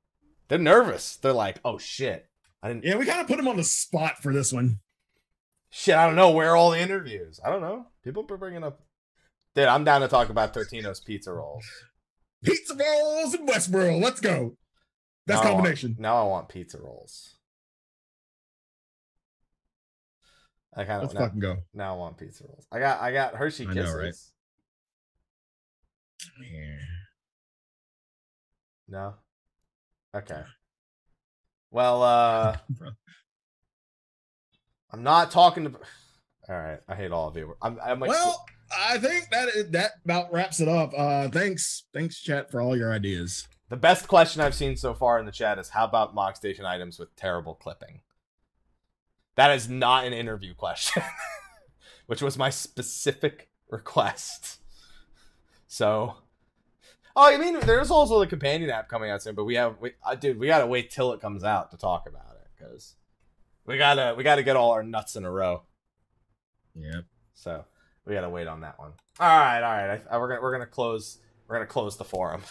They're nervous. They're like, oh, shit. Yeah, we kind of put them on the spot for this one. Shit, I don't know. Where are all the interviews? I don't know. People are bringing up... Dude, I'm down to talk about Tortino's pizza rolls. Pizza rolls in Westworld. Let's go. Best combination. Now I want pizza rolls. Let's fucking go. Now I want pizza rolls. I got Hershey Kisses. I know, right? Yeah. No? Okay. Well, I'm not talking to... All right. I hate all of you. I'm like... Well, I think that about wraps it up. Thanks, chat, for all your ideas. The best question I've seen so far in the chat is, how about Mock Station items with terrible clipping? That is not an interview question, which was my specific request. So, oh, I mean, there's also the companion app coming out soon, but we gotta wait till it comes out to talk about it because we gotta get all our nuts in a row. Yep. So we gotta wait on that one. All right. We're gonna close the forum.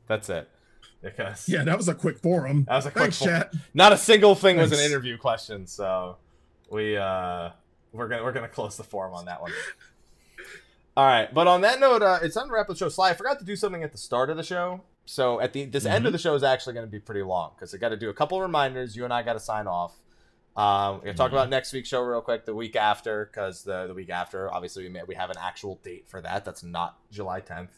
That's it. Because that was a quick forum. That was a quick chat. Not a single thing was an interview question, so we're gonna close the forum on that one. All right, but on that note, it's time to wrap the show. Sly, I forgot to do something at the start of the show, so at this end of the show is actually going to be pretty long because I got to do a couple of reminders. You and I got to sign off. We're gonna talk about next week's show real quick, the week after, because the week after, obviously, we have an actual date for that. That's not July 10th.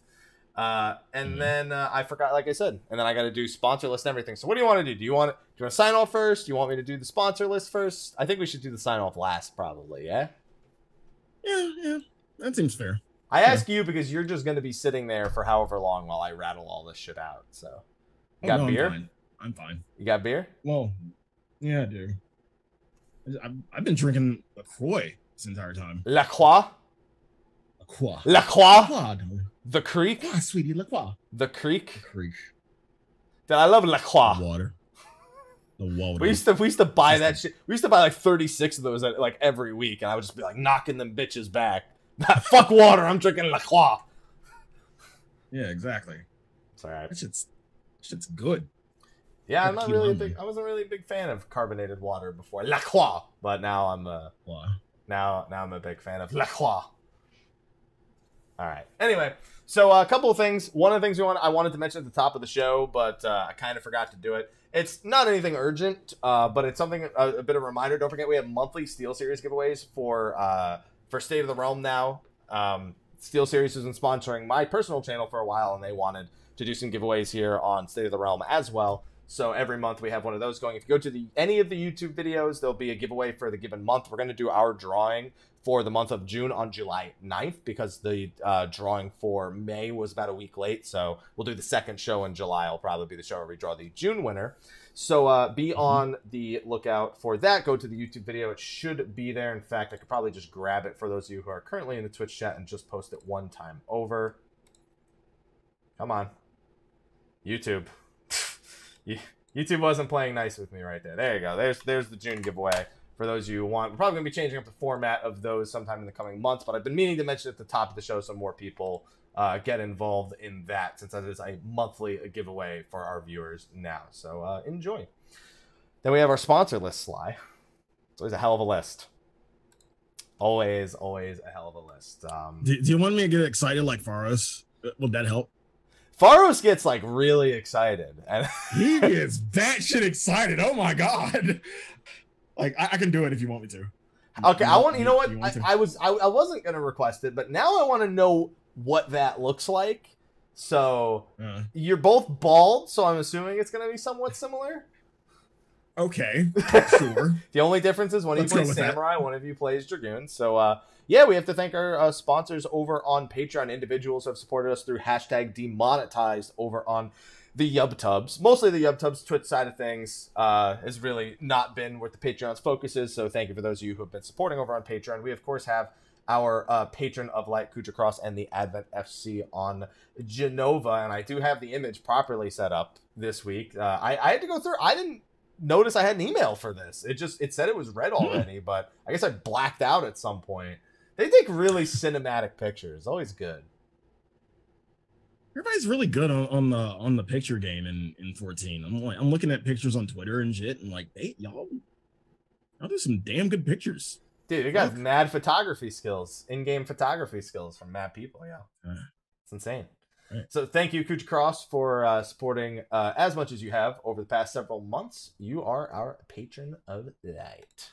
And then I forgot, like I said, and then I got to do sponsor list and everything. So what do you want to do? Do you want to sign off first? Do you want me to do the sponsor list first? I think we should do the sign off last, probably. Yeah. Yeah, that seems fair. I ask you because you're just going to be sitting there for however long while I rattle all this shit out. So, you got beer? I'm fine. You got beer? Well, yeah, I do. I've been drinking LaCroix this entire time. LaCroix? The Creek? Ah, sweetie, LaCroix. The Creek? The Creek. That I love LaCroix. The water. We used to buy that shit. We used to buy like 36 of those like every week, and I would just be like knocking them bitches back. Fuck water, I'm drinking LaCroix. Yeah, exactly. It's all right. That shit's good. Yeah, I wasn't really a big fan of carbonated water before LaCroix, but now I'm now I'm a big fan of LaCroix. All right. Anyway, so a couple of things. One of the things I wanted to mention at the top of the show, but I kind of forgot to do it. It's not anything urgent, but it's something a bit of a reminder. Don't forget we have monthly Steel Series giveaways for State of the Realm now. Steel Series has been sponsoring my personal channel for a while, and they wanted to do some giveaways here on State of the Realm as well. So every month we have one of those going. If you go to any of the YouTube videos, there'll be a giveaway for the given month. We're going to do our drawing for the month of June on July 9th because the drawing for May was about a week late. So we'll do the second show in July. It'll probably be the show where we draw the June winner. So be on the lookout for that. Go to the YouTube video. It should be there. In fact, I could probably just grab it for those of you who are currently in the Twitch chat and just post it one time over. Come on. YouTube. YouTube wasn't playing nice with me right there. There you go. There's the June giveaway for those of you who want. We're probably going to be changing up the format of those sometime in the coming months, but I've been meaning to mention it at the top of the show so more people get involved in that, since that is a monthly giveaway for our viewers now. So enjoy. Then we have our sponsor list, Sly. It's always a hell of a list. Always a hell of a list. Do you want me to get excited like Faros? Would that help? Faros gets like really excited, and he gets batshit excited. Oh my god! Like I can do it if you want me to. Okay, I want. You know what? I wasn't gonna request it, but now I want to know what that looks like. So you're both bald, so I'm assuming it's gonna be somewhat similar. Okay, sure. The only difference is one of you plays Samurai, one of you plays Dragoon. So yeah, we have to thank our sponsors over on Patreon, individuals who have supported us through #demonetized over on the YubTubs. Mostly the YubTubs Twitch side of things has really not been where the Patreon's focus is, so thank you for those of you who have been supporting over on Patreon. We, of course, have our patron of light, Khuja Cross, and the Advent FC on Jenova, and I do have the image properly set up this week. I had to go through. I didn't notice I had an email for this. It said it was read already, but I guess I blacked out at some point. They take really cinematic pictures. Always good. Everybody's really good on the picture game in 14. I'm looking at pictures on Twitter and shit, and like, hey, y'all do some damn good pictures. Dude, you got mad photography skills, in-game photography skills from mad people. Yeah, it's insane. Right. So thank you, Khuja Cross, for supporting as much as you have over the past several months. You are our patron of light.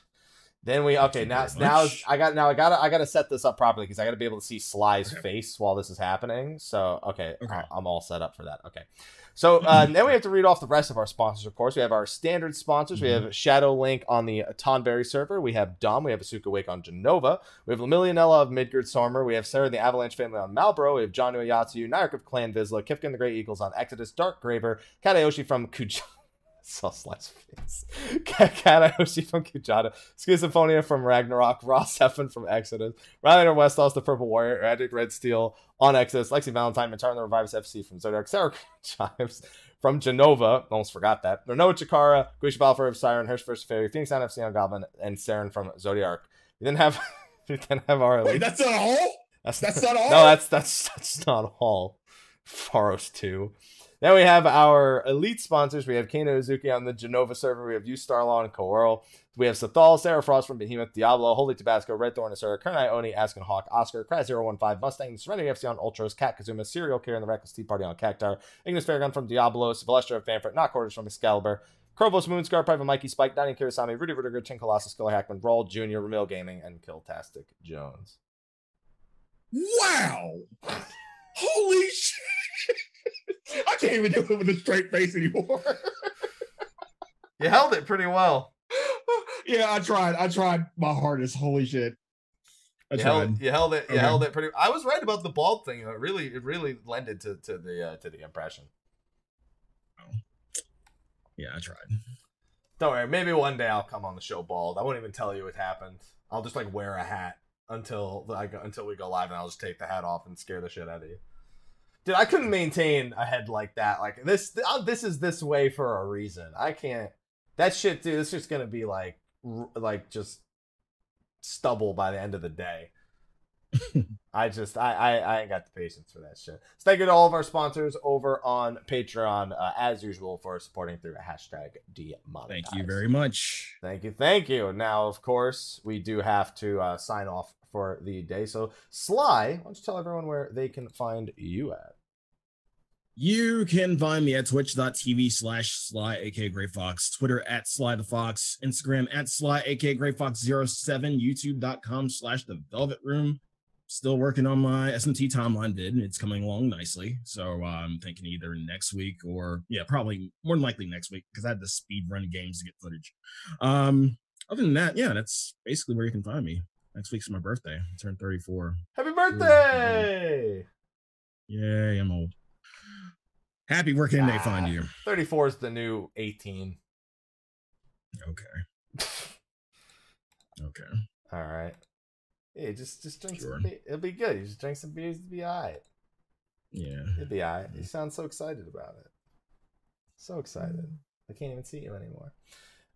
Then we I gotta set this up properly because I gotta be able to see Sly's face while this is happening. So okay. I'm all set up for that. Okay. So then we have to read off the rest of our sponsors. Of course, we have our standard sponsors. We have Shadow Link on the Tonberry server. We have Dom. We have Asuka Wake on Jenova. We have Lamilionella of Midgard Stormer. We have Serren the Avalanche family on Malboro. We have John Uyatsu, Nyark of Clan Vizsla, Kifkin the Great Eagles on Exodus, Dark Graver, Kadayoshi from Khuja. saw Sly's face. Katayoshi from Khuja, Skia Symphonia from Ragnarok, Rah Xephon from Exodus, Rylanator Westaur, the Purple Warrior, Eadric Redsteele on Exodus, Lexxie Valentine, Mantaru the Rivivus FC from Zodiark, Sarah Chives from Jenova, almost forgot that, Rynoet Chikara, Goetia, Valefar, Siren, Hersh, Fersh, Faerie, Phoenix Down FC on Goblin, and Serren from Zodiark. We didn't have our elite. Wait, that's not all? That's not all? No, that's not all. Pharos 2. Then we have our elite sponsors. We have Kano Uzuki on the Jenova server. We have Starlaw and Coeurl. We have Sathal, Sarah Frost from Behemoth, Diablo, Holy Tabasco, Red Thorn, Asura, Kernai, Oni, Askin Hawk, Oscar, Crash015, Mustang, Serenity FC on Ultros, Cat Kazuma, Serial Killer, and the Reckless Tea Party on Cactar, Ignis Fairgun from Diablo, Celestia of Fanfret, Not Quarters from Excalibur, Corvus Moonscar, Private Mikey, Spike, Dining Kirasami, Rudy Rudiger, Chin Colossus, Skiller Hackman, Brawl, Jr., Ramil Gaming, and Killtastic Jones. Wow! Holy shit! I can't even do it with a straight face anymore. You held it pretty well. Yeah, I tried my hardest. Holy shit. You held it pretty. I was right about the bald thing. It really lended to the impression. Oh. Yeah, I tried. Don't worry. Maybe one day I'll come on the show bald. I won't even tell you what happened. I'll just like wear a hat until we go live, and I'll just take the hat off and scare the shit out of you. Dude, I couldn't maintain a head like that. Like this is this way for a reason. I can't. That shit, dude. It's just gonna be like just stubble by the end of the day. I ain't got the patience for that shit. So thank you to all of our sponsors over on Patreon, as usual, for supporting through a #demonetize. Thank you very much. Thank you. Now, of course, we do have to sign off for the day. So, Sly, why don't you tell everyone where they can find you at? You can find me at twitch.tv/Sly, aka Greyfox, Twitter at Slythefox, Instagram at Sly, aka Greyfox07, YouTube.com/The Velvet Room. Still working on my SMT timeline vid, and it's coming along nicely. So I'm thinking either next week or, probably more than likely next week, because I had to speed run games to get footage. Other than that, that's basically where you can find me. Next week's my birthday. I turned 34. Happy birthday! Yay, I'm old. Happy working day find you. 34 is the new 18. Okay. Okay. All right. Hey, just drink Sure. some beer. It'll be good. You just drink some beers, it'll be all right. Yeah. It'll be all right. You sound so excited about it. So excited. I can't even see you anymore.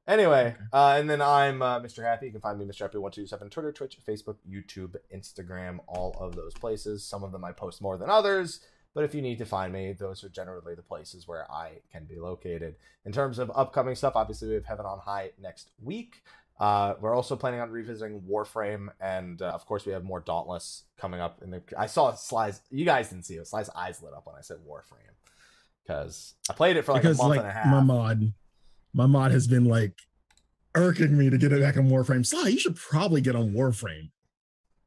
Anyway, and then I'm Mr. Happy. You can find me Mr. Happy1227 Twitter, Twitch, Facebook, YouTube, Instagram, all of those places. Some of them I post more than others. But if you need to find me, those are generally the places where I can be located. In terms of upcoming stuff, obviously we have Heaven on High next week. We're also planning on revisiting Warframe, and of course we have more Dauntless coming up. I saw Sly's. You guys didn't see it. Sly's eyes lit up when I said Warframe, because I played it for like a month and a half. My mod has been like irking me to get it back on Warframe. Sly, you should probably get on Warframe.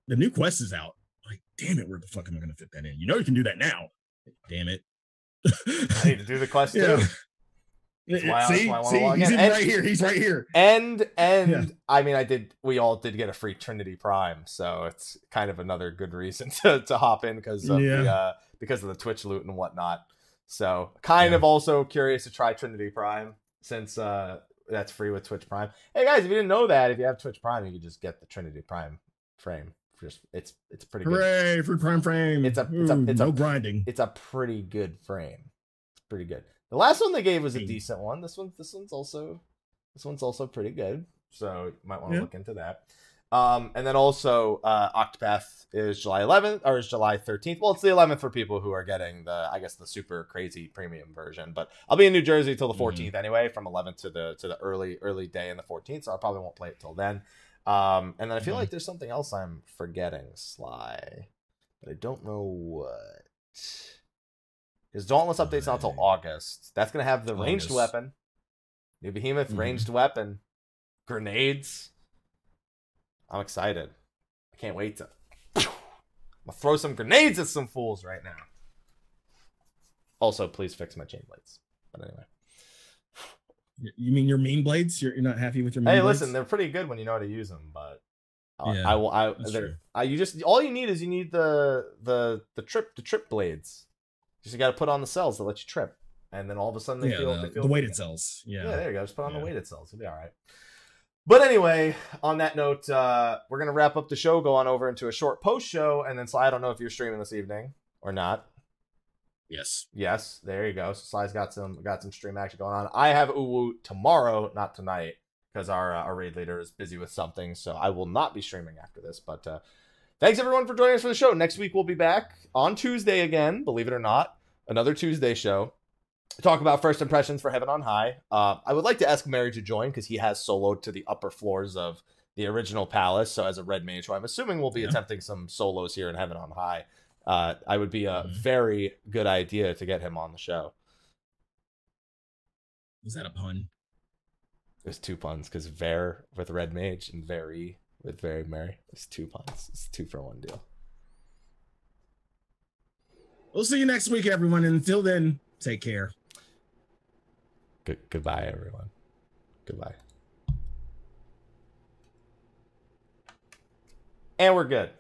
The new quest is out. Like, damn it, where the fuck am I going to fit that in? You know you can do that now. Damn it. I need to do the quest too. See, he's right here. He's right here. And I mean, we all did get a free Trinity Prime, so it's kind of another good reason to hop in because of the Twitch loot and whatnot. So kind of also curious to try Trinity Prime since that's free with Twitch Prime. Hey guys, if you didn't know that, if you have Twitch Prime, you can just get the Trinity Prime frame. It's pretty good. Hooray for Prime frame. It's no grinding. It's a pretty good frame. It's pretty good. The last one they gave was a decent one. This one's also pretty good. So you might want to look into that. And then also Octopath is July 11th or is July 13th. Well, it's the 11th for people who are getting the super crazy premium version. But I'll be in New Jersey till the 14th anyway, from 11th to the early day in the 14th. So I probably won't play it till then. And then I feel like there's something else I'm forgetting, Sly, but I don't know what. Because Dauntless update's not till August. That's gonna have the ranged weapon, new Behemoth ranged weapon, grenades. I'm excited. I can't wait to. I'm gonna throw some grenades at some fools right now. Also, please fix my chain blades. But anyway. You mean your main blades? You're not happy with your main blades? Hey, listen, they're pretty good when you know how to use them, but you just all you need is the trip blades. You got to put on the cells that let you trip, and then all of a sudden they feel the weighted cells. Yeah, there you go. Just put on the weighted cells. It'll be all right. But anyway, on that note, we're gonna wrap up the show, go on over into a short post show, and then Sly, I don't know if you're streaming this evening or not. Yes, there you go. So Sly's got some stream action going on. I have Uwu tomorrow, not tonight, because our raid leader is busy with something, so I will not be streaming after this. But thanks everyone for joining us for the show. Next week we'll be back on Tuesday again, believe it or not, another Tuesday show. Talk about first impressions for Heaven on High. I would like to ask Mary to join because he has soloed to the upper floors of the original palace. So as a red mage, who I'm assuming will be attempting some solos here in Heaven on High. I would be a very good idea to get him on the show. Was that a pun? There's 2 puns because Ver with Red Mage and Very with Very Merry. There's 2 puns. It's 2 for 1 deal. We'll see you next week, everyone. Until then, take care. Goodbye, everyone. Goodbye. And we're good.